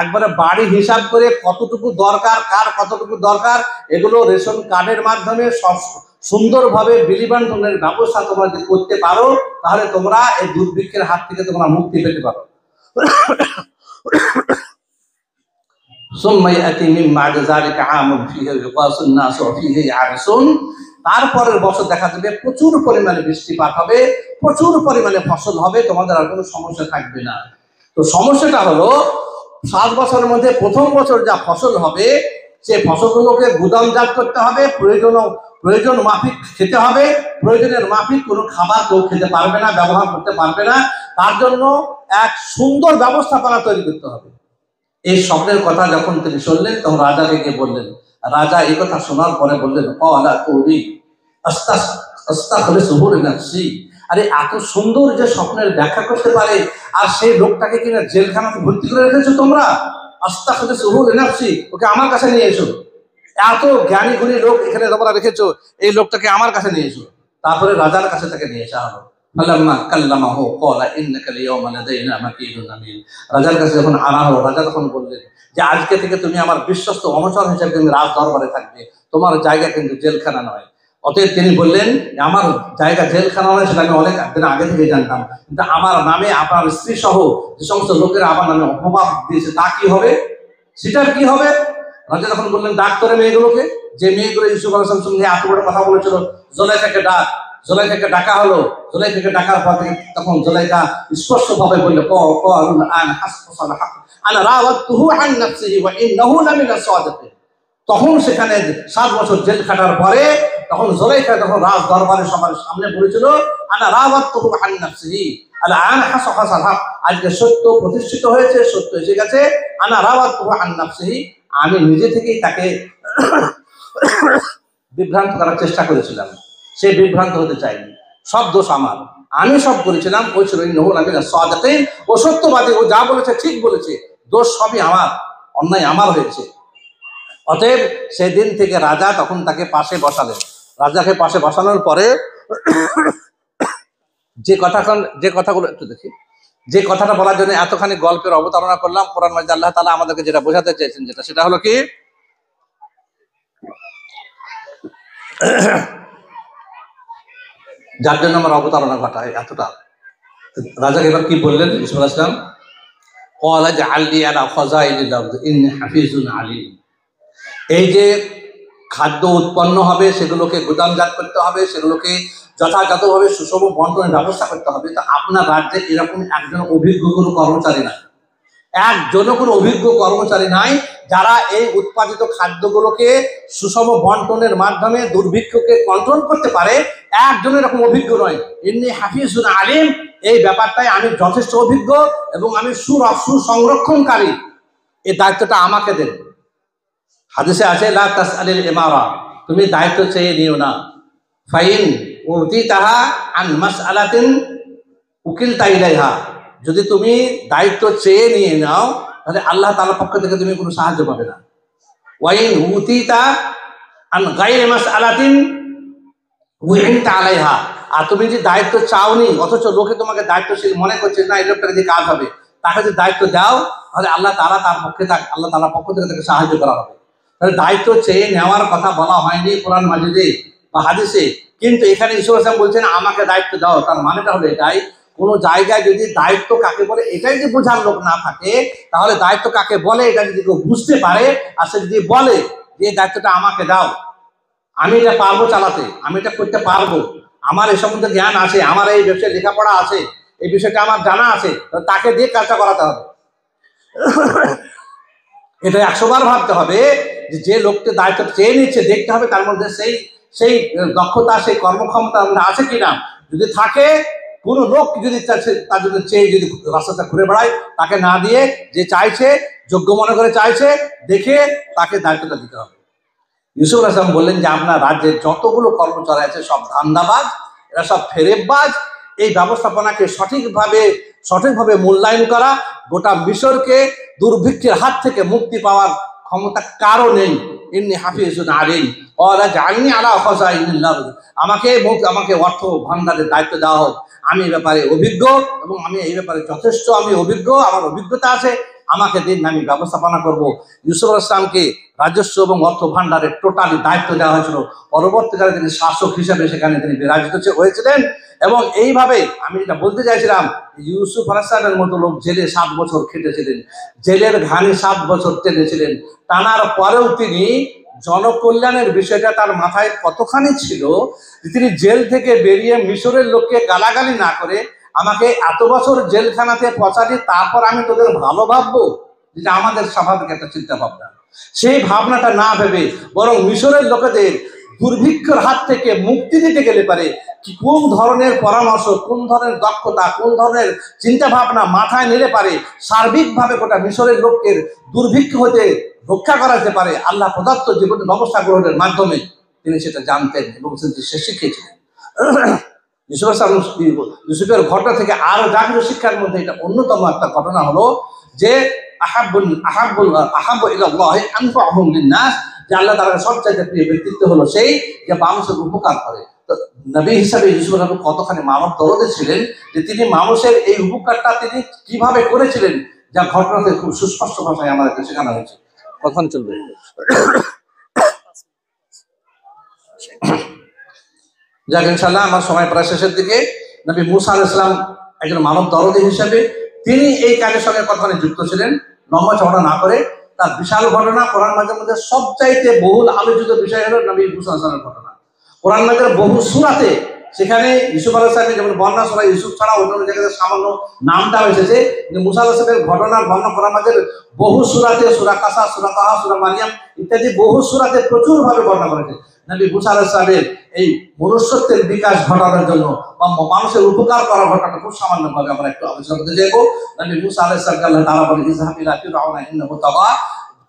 একবারে বাড়ি হিসাব করে কতটুকু দরকার, কার কতটুকু দরকার, এগুলো রেশন কার্ডের মাধ্যমে সব সুন্দরভাবে বিলি বন্টনের ব্যবস্থা তোমরা যদি করতে পারো, তাহলে তোমরা এই দুর্ভিক্ষের হাত থেকে তোমরা মুক্তি পেতে পারো। সুম্মা ইয়াতি মিন বা'দি যালিকা আমুন ফীহি ইউগাসুন নাস ওয়া ফীহি ইয়ারসুন, তারপরের বছর দেখা যাবে প্রচুর পরিমাণে বৃষ্টিপাত হবে, প্রচুর পরিমাণে ফসল হবে, তোমাদের আর কোনো সমস্যা থাকবে না। তো সমস্যাটা হলো 7 বছরের মধ্যে প্রথম বছর যা ফসল হবে সে ফসলগুলোকে গুদামজাত করতে হবে, প্রয়োজন মাফিক খেতে হবে, প্রয়োজনের মাফিক কোনো খাবার কেউ খেতে পারবে না, ব্যবহার করতে পারবে না, তার জন্য এক সুন্দর ব্যবস্থাপনা তৈরি করতে হবে। এই স্বপ্নের কথা যখন তিনি শুনলেন তখন রাজাকে গিয়ে বললেন। রাজা এই কথা শোনার পরে বললেন, আরে এত সুন্দর যে স্বপ্নের ব্যাখ্যা করতে পারে, আর সেই লোকটাকে কিনা জেলখানাতে ভর্তি করে রেখেছো তোমরা, ওকে আমার কাছে নিয়ে এসো। এত জ্ঞানী গুণী লোক এখানে তোমরা রেখেছো, এই লোকটাকে আমার কাছে নিয়ে এসো। তারপরে রাজার কাছে তাকে নিয়ে আসা হলো। রাজার কাছে যখন আনা হলো, রাজা তখন বললেন যে আজকে থেকে তুমি আমার বিশ্বস্ত অনুচর হিসেবে তুমি রাজ দরবারে থাকবে, তোমার জায়গা কিন্তু জেলখানা নয়। অতএব তিনি বললেন আমার জায়গা জেলখানা নয়, সেটা আমি অনেক দিন আগে থেকে জানতাম, কিন্তু আমার নামে আপনার স্ত্রী সহ যে সমস্ত লোকেরা আমার নামে অপবাদ দিয়েছে তা কি হবে, সেটার কি হবে? রাজা তখন বললেন ডাক করে মেয়েগুলোকে, যে মেয়েগুলো ইউসুফ আলাইহিস সালামের সঙ্গে এত বড় কথা বলেছিল, জুলাইখাকে ডাক। জুলাইখাকে ডাকা হলো। জুলাইখাকে ডাকার পর থেকে তখন জুলাইখা স্পষ্ট ভাবে বলল, আনা রাওয়াতুহু আন নাফসিহি ওয়া ইন্নাহু লামিনাস সাদিকিন। তখন সেখানে 7 বছর জেল খাটার পরে তখন জুলাইখা তখন রাজ দরবারে সবার সামনে বলেছিল, আনা রাওয়াতুহু আন নাফসিহি, আল-আন হাসাল হক, আজকে সত্য প্রতিষ্ঠিত হয়েছে, সত্য এসে গেছে। আনা রাওয়াতুহু আন নাফসিহি, আমি নিজে থেকেই তাকে বিভ্রান্ত করার চেষ্টা করেছিলাম, সে বিভ্রান্ত হতে চাইনি, সব দোষ আমার, আমি সব করেছিলাম। ওই ছিল ও সত্যবাদী, ও যা বলেছে ঠিক বলেছে, দোষ সবই আমার, অন্যায় আমার হয়েছে। অতএব সেদিন থেকে রাজা তখন তাকে পাশে বসালেন। রাজাকে পাশে বসানোর পরে যে কথাগুলো একটু দেখি, যে কথাটা বলার জন্য এতখানি গল্পের অবতারণা করলাম, কোরআন মাজিদে আল্লাহ তাআলা আমাদেরকে যেটা বোঝাতে চেয়েছেন, সেটা হলো কি, যার জন্য আমার অবতারণা ঘটায় এতটা। রাজাকে এবার কি বললেন ইউসুফ আলাইহিস সালাম, ক্বালা জাআলনি আলা খাযাইনিল আরদ ইন্নী হাফিজুন আলীম। এই যে খাদ্য উৎপন্ন হবে সেগুলোকে গুদামজাত করতে হবে, সেগুলোকে যথাযথভাবে সুষম বন্টনের ব্যবস্থা করতে হবে। তো আপনার রাজ্যে এরকম একজন অভিজ্ঞ কোনো কর্মচারী নাই, একজনও কোনো অভিজ্ঞ কর্মচারী নাই যারা এই উৎপাদিত খাদ্যগুলোকে সুষম বন্টনের মাধ্যমে দুর্ভিক্ষকে কন্ট্রোল করতে পারে, একজনের এরকম অভিজ্ঞ নয়। ইন্নী হাফিজুন আলিম, এই ব্যাপারটাই আমি যথেষ্ট অভিজ্ঞ এবং আমি সুসংরক্ষণকারী, এই দায়িত্বটা আমাকে দেন। হাদিসে আছে লা তাসআলিল ইমারা, তুমি দায়িত্ব চেয়ে নিও না। ফাইন উতিতাহা আন মাসআলাতিন উকিলতা ইলাইহা, যদি তুমি দায়িত্ব চেয়ে নিয়ে নাও তাহলে আল্লাহ তাআলার পক্ষ থেকে তুমি কোনো সাহায্য পাবে না। ওয়াইন উতিতা আন গায়রি মাসআলাতিন উইনতা আলাইহা, আর তুমি যে দায়িত্ব চাওনি অথচ লোকে তোমাকে দায়িত্বশীল মনে করছে, না এই লোকটাকে দিয়ে কাজ হবে, তাকে যদি দায়িত্ব দাও তাহলে আল্লাহ তাআলা আল্লাহ তাআলার পক্ষ থেকে তাকে সাহায্য করা হবে। তাহলে দায়িত্ব চেয়ে নেওয়ার কথা বলা হয়নি কোরআন মাজিদে বা হাদিসে, কিন্তু এখানে ইউসুফ আলাইহিস সালাম বলছেন আমাকে দায়িত্ব দাও। তার মানেটা হলো এটাই, কোনো জায়গায় যদি দায়িত্ব কাকে বলে এটাই যদি বোঝার লোক না থাকে, তাহলে দায়িত্ব কাকে বলে এটা যদি কেউ বুঝতে পারে, আর সে যদি বলে যে দায়িত্বটা আমাকে দাও, আমি এটা পারবো চালাতে, আমি এটা করতে পারবো, আমার এই সম্বন্ধে জ্ঞান আছে, আমার এই ব্যবসায় লেখাপড়া আছে, এই বিষয়টা আমার জানা আছে, তাকে দিয়ে কাজটা করাতে হবে। এটা 100 বার ভাবতে হবে যে লোককে দায়িত্ব চেয়ে নিচ্ছে, দেখতে হবে তার মধ্যে সেই দক্ষতা, সেই কর্মক্ষমতা আছে কিনা। যদি থাকে, কোনো লোক যদি তার জন্য চেয়ে যদি রাস্তাটা ঘুরে বেড়ায়, তাকে না দিয়ে যে চাইছে, যোগ্য মনে করে চাইছে, দেখে তাকে দায়িত্বটা দিতে হবে। ইউসুফ আলাইহিস সালাম বললেন যে আপনার রাজ্যের যতগুলো কর্মচারী আছে সব ধান্দাবাজ, এরা সব ফেরেববাজ। এই ব্যবস্থাপনাকে সঠিকভাবে মূল্যায়ন করা, গোটা মিশরকে দুর্ভিক্ষের হাত থেকে মুক্তি পাওয়ার ক্ষমতা কারো নেই। ইন্নী হাফিজুন আলিম ক্বালা জাআলনি আলা খাযাইনিল আরদ, আমাকে অর্থ ভান্ডারের দায়িত্ব দেওয়া হোক, আমি এই ব্যাপারে অভিজ্ঞ এবং আমি এই ব্যাপারে যথেষ্ট অভিজ্ঞ, আমার অভিজ্ঞতা আছে, আমাকে দিন, আমি ব্যবস্থাপনা করব। ইউসুফ আলাইহিস সালামকে রাজস্ব এবং অর্থ ভান্ডারের টোটালি দায়িত্ব দেওয়া হয়েছিল। পরবর্তীকালে তিনি শাসক হিসেবে সেখানে তিনি বিরাজিত হয়েছিলেন। এবং এইভাবে আমি যেটা বলতে চাইছিলাম, ইউসুফ আলাইহিস সালামের মতো লোক জেলে 7 বছর খেটেছিলেন, জেলের ঘানি 7 বছর টেনেছিলেন। টানার পরেও তিনি জনকল্যাণের বিষয়টা তার মাথায় কতখানি ছিল, তিনি জেল থেকে বেরিয়ে মিশরের লোককে গালাগালি না করে আমাকে এত বছর জেলখানাতে পচালি, তারপর আমি তোদের ভালো ভাববো, যেটা আমাদের স্বাভাবিক একটা চিন্তা ভাবনা, সেই ভাবনাটা না ভেবে বরং মিশরের লোকেদের দুর্ভিক্ষের হাত থেকে মুক্তি দিতে গেলে পারে কি কোন ধরনের পরামর্শ, কোন ধরনের দক্ষতা, কোন ধরনের চিন্তা ভাবনা মাথায় নিলে পারে সার্বিকভাবে গোটা মিশরের লোকের দুর্ভিক্ষ হতে রক্ষা করা যেতে পারে, আল্লাহ প্রদত্ত জীবন ব্যবস্থা গ্রহণের মাধ্যমে তিনি সেটা জানতেন এবং সে শিখিয়েছিলেন। ইউসুফের ঘটনা থেকে আরো যা কিছু শিক্ষার মধ্যে এটা অন্যতম একটা ঘটনা হলো যে যে আল্লাহ তাআলার সবচাইতে প্রিয় ব্যক্তিত্ব হলো সেই যে মানুষের উপকার করে। তো নবী হিসাবে ইউসুফ নবী কতখানি মানব দরদে ছিলেন যে তিনি মানুষের এই উপকারটা তিনি কিভাবে করেছিলেন, যা ঘটনাতে খুব সুস্পষ্ট ভাষায় আমাদেরকে শেখানো হয়েছে। কখন চলবে? যাক, ইনশাআল্লাহ আমার সময় প্রায় শেষের দিকে। নবী মুসা আলাইহিস সালাম একজন মানব দরদী হিসেবে তিনি এই কাজের সঙ্গে কতখানি যুক্ত ছিলেন, লম্বা চওড়া না করে তার বিশাল ঘটনা কোরআন মাঝে মধ্যে সবচাইতে বহুল আলোচিত বিষয় হলো নবী মুসা আলাইহিস সালামের ঘটনা। কোরআন মাঝের বহু সূরাতে সেখানে ইউসুফ আলাইহিস সালামের যেমন বর্ণনা সূরা ইউসুফ ছাড়া অন্য জায়গাতে সামান্য নামটা এসেছে, কিন্তু মুসা আলাইহিস সালামের ঘটনার বর্ণনা কোরআন মাঝের বহু সূরাতে, সূরা কাসাস, সূরা তাহা, সূরা মারিয়াম ইত্যাদি বহু সূরাতে প্রচুর ভাবে বর্ণনা করেছে। নবী মুসা আলাইহিস সালামের এই মনুষ্যত্বের বিকাশ ঘটানোর জন্য বা মানুষের উপকার করার ঘটনাটা খুব সামান্য ভাবে আমরা একটু আলোচনা করতে যাবো। নবী মুসা আলাইহিস সালামকে আল্লাহ তাআলা বলেন, ইযহাব ইলা ফিরআউনা ইন্নাহু তাগা।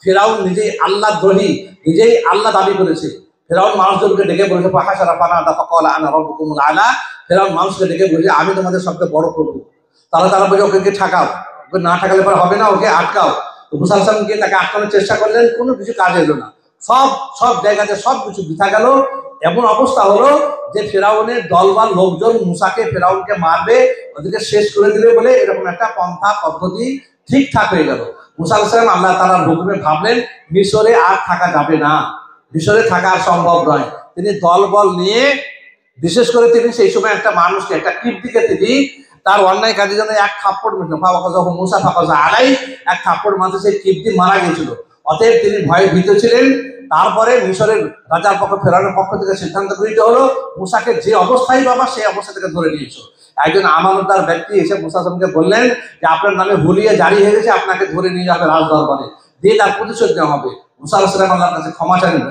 ফিরআউন নিজেই আল্লাহদ্রোহী, নিজেই আল্লাহ দাবি করেছে। ফিরআউন মানুষদেরকে ডেকে বলেছে, ফাহাশারা ফানাদা ফাকালা আনা রাব্বুকুমুল আলা। ফিরআউন মানুষকে ডেকে বলেছে, আমি তোমাদের সবচেয়ে বড় প্রভু। তারা বলে, ওকে ঠাকাও, ওকে না ঠাকালে পরে হবে না, ওকে আটকাও। তো মুসা আলাইহিস সালাম গিয়ে তাকে আটকানোর চেষ্টা করলেন, কোনো কিছু কাজ এলো না। সব জায়গাতে সবকিছু বৃথা গেল। এমন অবস্থা হলো যে ফেরাউনের দলবল লোকজন মুসাকে, ফেরাউনকে মারবে, ওদেরকে শেষ করে দিবে বলে এরকম একটা পন্থা পদ্ধতি ঠিকঠাক হয়ে গেল। মুসা আলাইহিস সালাম আল্লাহ তাআলার হুকুমে ভাবলেন মিশরে আর থাকা যাবে না, মিশরে থাকা আর সম্ভব নয়। তিনি দলবল নিয়ে, বিশেষ করে তিনি সেই সময় একটা মানুষকে, একটা কিবতীকে তিনি তার অন্যায় কাজের জন্য এক থাপ্পড় মুসা ফাকাজা আলাই, এক থাপ্পড় মারতে সেই কিবতী মারা গিয়েছিল। অতএব তিনি ভয়ে ভীত ছিলেন। তারপরে মিশরের রাজার পক্ষ, ফেরাউনের পক্ষ থেকে সিদ্ধান্ত গৃহীত হলো মুসাকে যে অবস্থায় পাবা সেই অবস্থা থেকে ধরে নিয়েছো। একজন আমানতদার ব্যক্তি এসে মুসা সালামকে বললেন যে আপনার নামে হুলিয়া জারি হয়ে গেছে, আপনাকে ধরে নিয়ে যাবে রাজ দরবারে, দিয়ে তার প্রতিশোধ নেওয়া হবে। মুসা আলাইহিস সালাম আল্লাহর কাছে ক্ষমা চাইলেন,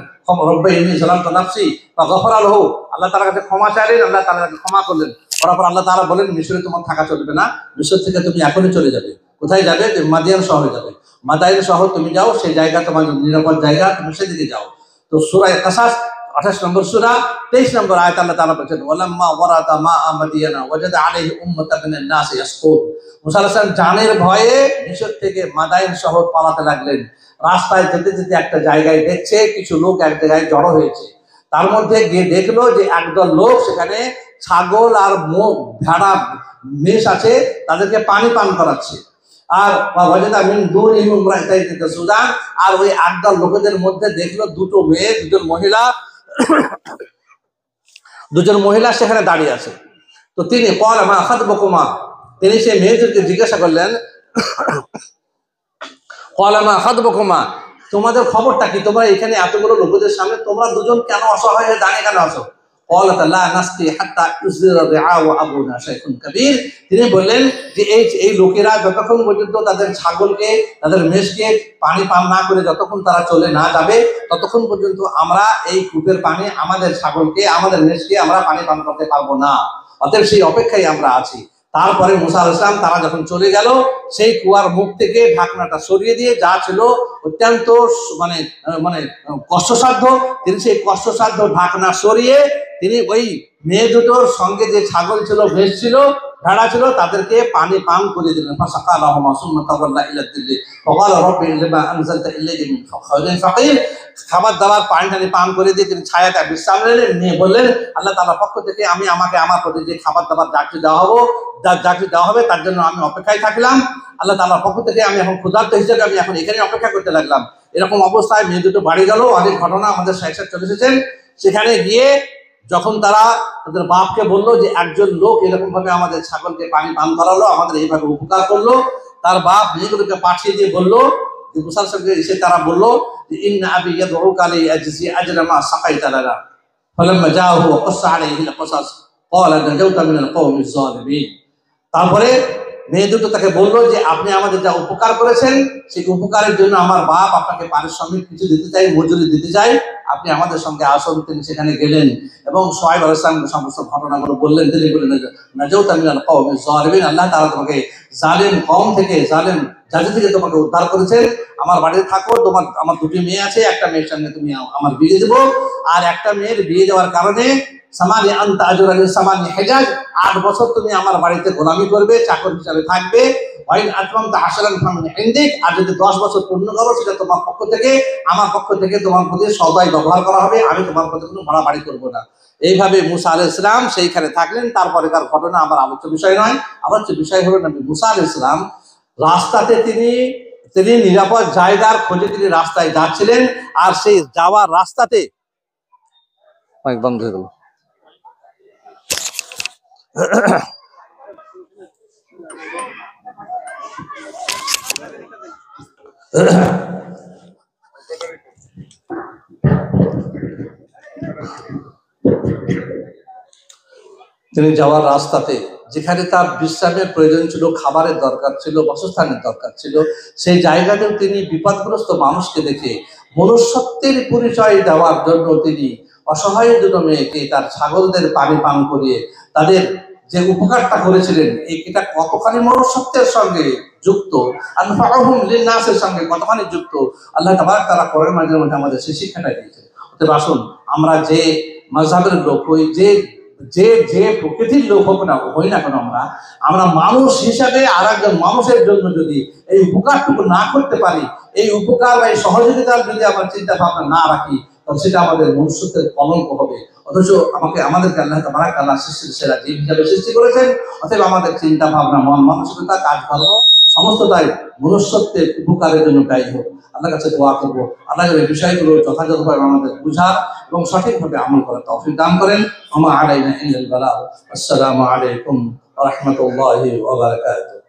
রব্বি ইন্নী যালামতু নাফসি ফাগফারা লাহু। আল্লাহ তাআলার কাছে ক্ষমা চাইলেন, আল্লাহ তাআলা তাকে ক্ষমা করলেন। তারপর আল্লাহ তাআলা বলেন, মিশরে তোমার থাকা চলবে না, মিশর থেকে তুমি এখনই চলে যাবে। কোথায় যাবে? মাদিয়ান শহরে যাবে। মাদাইন শহর তুমি যাও, সেই জায়গা তোমার নিরাপদ জায়গা, তুমি সেদিকে যাও। তো সূরা কাসাস 28 নম্বর সূরা 23 নম্বর আয়াত আল্লাহ তাআলা বলেন, ওয়ালাম্মা ওয়ারাদা মা মাদিয়ানা ওয়াজাদা আলাইহি উম্মাতান মিনান নাস ইয়াসকুন। মুসা আলাইহিস সালাম জানের ভয়ে মিশর থেকে মাদাইন শহর পালাতে লাগলেন। রাস্তায় যেতে যেতে একটা জায়গায় দেখছে কিছু লোক এক জায়গায় জড়ো হয়েছে। তার মধ্যে গিয়ে দেখলো যে একদল লোক সেখানে ছাগল আর ভেড়া মেষ আছে, তাদেরকে পানি পান করাচ্ছে। আর আর ওই একদল লোকেদের মধ্যে দেখলো দুটো মেয়ে, দুজন মহিলা সেখানে দাঁড়িয়ে আছে। তো তিনি তিনি সেই মেয়েদেরকে জিজ্ঞাসা করলেন, তোমাদের খবরটা কি? তোমরা এখানে এতগুলো লোকেদের সামনে তোমরা দুজন কেন অসহায় হয়ে দাঁড়িয়ে কেন আছো? তিনি বললেন যে এই লোকেরা যতক্ষণ পর্যন্ত তাদের ছাগলকে, তাদের মেষকে পানি পান না করে যতক্ষণ তারা চলে না যাবে, ততক্ষণ পর্যন্ত আমরা এই কূপের পানি আমাদের ছাগলকে, আমাদের মেষকে আমরা পানি পান করতে পারবো না। অতএব সেই অপেক্ষায় আমরা আছি। তারপরে মুসা আলাইহিস সালাম তারা যখন চলে গেল, সেই কুয়ার মুখ থেকে ঢাকনাটা সরিয়ে দিয়ে যা ছিল অত্যন্ত মানে কষ্টসাধ্য, তিনি সেই কষ্টসাধ্য ঢাকনা সরিয়ে তিনি ওই মেয়ে দুটোর সঙ্গে যে ছাগল ছিল, ভেস ছিল, ভেড়া ছিল, তাদেরকে পানি পান করে দিলেন। ফাসাকালাহুমা সুম্মা তাওয়াল্লা ইলা দিল্লি ওয়াকালা রাব্বি লিমা আনজালতা ইলাইহি মিন খায়রিন ফাকির। খাবার দাবার পানি টানি পান করে দিয়ে তিনি ছায়াতে বিশ্রাম নিলেন, নিয়ে বললেন আল্লাহ তাআলার পক্ষ থেকে আমি আমাকে আমার প্রতি যে খাবার দাবার যাকে দেওয়া হবে তার জন্য আমি অপেক্ষায় থাকলাম। আল্লাহ তাআলার পক্ষ থেকে আমি এখন ক্ষুধার্ত হিসেবে আমি এখন এখানে অপেক্ষা করতে লাগলাম। এরকম অবস্থায় মেয়ে দুটো বাড়ি গেল। অনেক ঘটনা আমাদের সাথে চলে এসেছেন। সেখানে গিয়ে যখন তারা তাদের বাপকে বললো যে একজন লোক এরকম ভাবে আমাদের ছাগলকে পানি পান করালো, আমাদের এইভাবে উপকার করলো, তার বাপ মেয়েগুলোকে পাঠিয়ে দিয়ে বললো যে মুসার সঙ্গে এসে তারা বললো যে ইন্না আবি ইয়াদউকা লি আজজি আজরা মা সাকাইতা লানা ফালাম্মা জাআহু ওয়া ক্বাসা আলাইহি আল-ক্বাসাস ক্বালা নাজাউতা মিনাল কওমিজ জালিমিন। তারপরে মেয়ে দুটো তাকে বললো যে আপনি আমাদের যা উপকার করেছেন সেই উপকারের জন্য আমার বাপ আপনাকে পারিশ্রমিক কিছু দিতে চাই, মজুরি দিতে চাই, আপনি আমাদের সঙ্গে আসুন। তিনি সেখানে গেলেন এবং শুআয়ব আলাইহিস সালাম সমস্ত ঘটনাগুলো বললেন। তিনি বললেন নাজাউতা মিনাল কওমিজ জালিমিন, আল্লাহ তাআলা তোমাকে জালিম কওম থেকে, জালিম জাতি থেকে তোমাকে উদ্ধার করেছেন। আমার বাড়িতে থাকো, আমার দুটি মেয়ে আছে, একটা মেয়ের সঙ্গে তুমি আমার বিয়ে দেবো, আর একটা মেয়ের বিয়ে দেওয়ার কারণে সামানি আনতা আজরানি সামানি হিজাজ, 8 বছর তুমি আমার বাড়িতে গোলামি করবে, চাকর হিসাবে থাকবে। ওয়াইন আতমামতা আশরান ফামিন ইনদিক, আর যদি 10 বছর পূর্ণ করো সেটা তোমার পক্ষ থেকে, আমার পক্ষ থেকে তোমার প্রতি সদাই ব্যবহার করা হবে, আমি তোমার প্রতি কোনো ভাড়া বাড়ি করবো না। এইভাবে মুসা আলাইহিস সালাম সেইখানে থাকলেন। তারপরে তার ঘটনা আমার আলোচ্য বিষয় নয়। আলোচ্য বিষয় হলো নবী মুসা আলাইহিস সালাম রাস্তাতে তিনি নিরাপদ জায়গার খোঁজে তিনি রাস্তায় যাচ্ছিলেন, আর সেই যাওয়ার রাস্তাতে বন্ধ হয়ে গেল। তিনি যাওয়ার রাস্তাতে যেখানে তার বিশ্রামের প্রয়োজন ছিল, খাবারের দরকার ছিল, বাসস্থানের দরকার ছিল, সেই জায়গাতেও তিনি বিপদগ্রস্ত মানুষকে দেখে মনুষ্যত্বের পরিচয় দেওয়ার জন্য তিনি অসহায় দুটো মেয়েকে তার ছাগলদের পানি পান করিয়ে তাদের যে উপকারটা করেছিলেন, এটা কতখানি মনুষ্যত্বের সঙ্গে যুক্ত, আনফাউহুম লিন-নাসের সঙ্গে কতখানি যুক্ত, আল্লাহ তাবারক তাআলা কোরআনের মাধ্যমে আমাদের সেই শিক্ষাটা দিয়েছেন। অতএব আসুন আমরা যে মাযহাবের লোক হই, যে প্রকৃতির লোক হই না কেন, আমরা মানুষ হিসাবে আর একজন মানুষের জন্য যদি এই উপকারটুকু না করতে পারি, এই উপকার বা এই সহযোগিতার যদি আমরা চিন্তা ভাবনা না রাখি, তখন সেটা আমাদের মনুষ্যত্বের কলঙ্ক হবে। অথচ আমাদেরকে আল্লাহ তাবারক তাআলা সৃষ্টির সেরা জীব হিসাবে সৃষ্টি করেছেন। অতএব আমাদের চিন্তা ভাবনা, মন মানসিকতা, কাজকর্ম সমস্তটাই মনুষ্যত্বের উপকারের জন্য ব্যয় হোক। আল্লাহর কাছে দোয়া করবো আল্লাহ এই বিষয়গুলো যথাযথভাবে আমাদের বুঝার এবং সঠিকভাবে আমল করার তৌফিক দান করেন। ওয়া মা আলাইনা ইল্লাল বালাগ। আসসালামু আলাইকুম ওয়া রাহমাতুল্লাহি ওয়া বারাকাতুহু।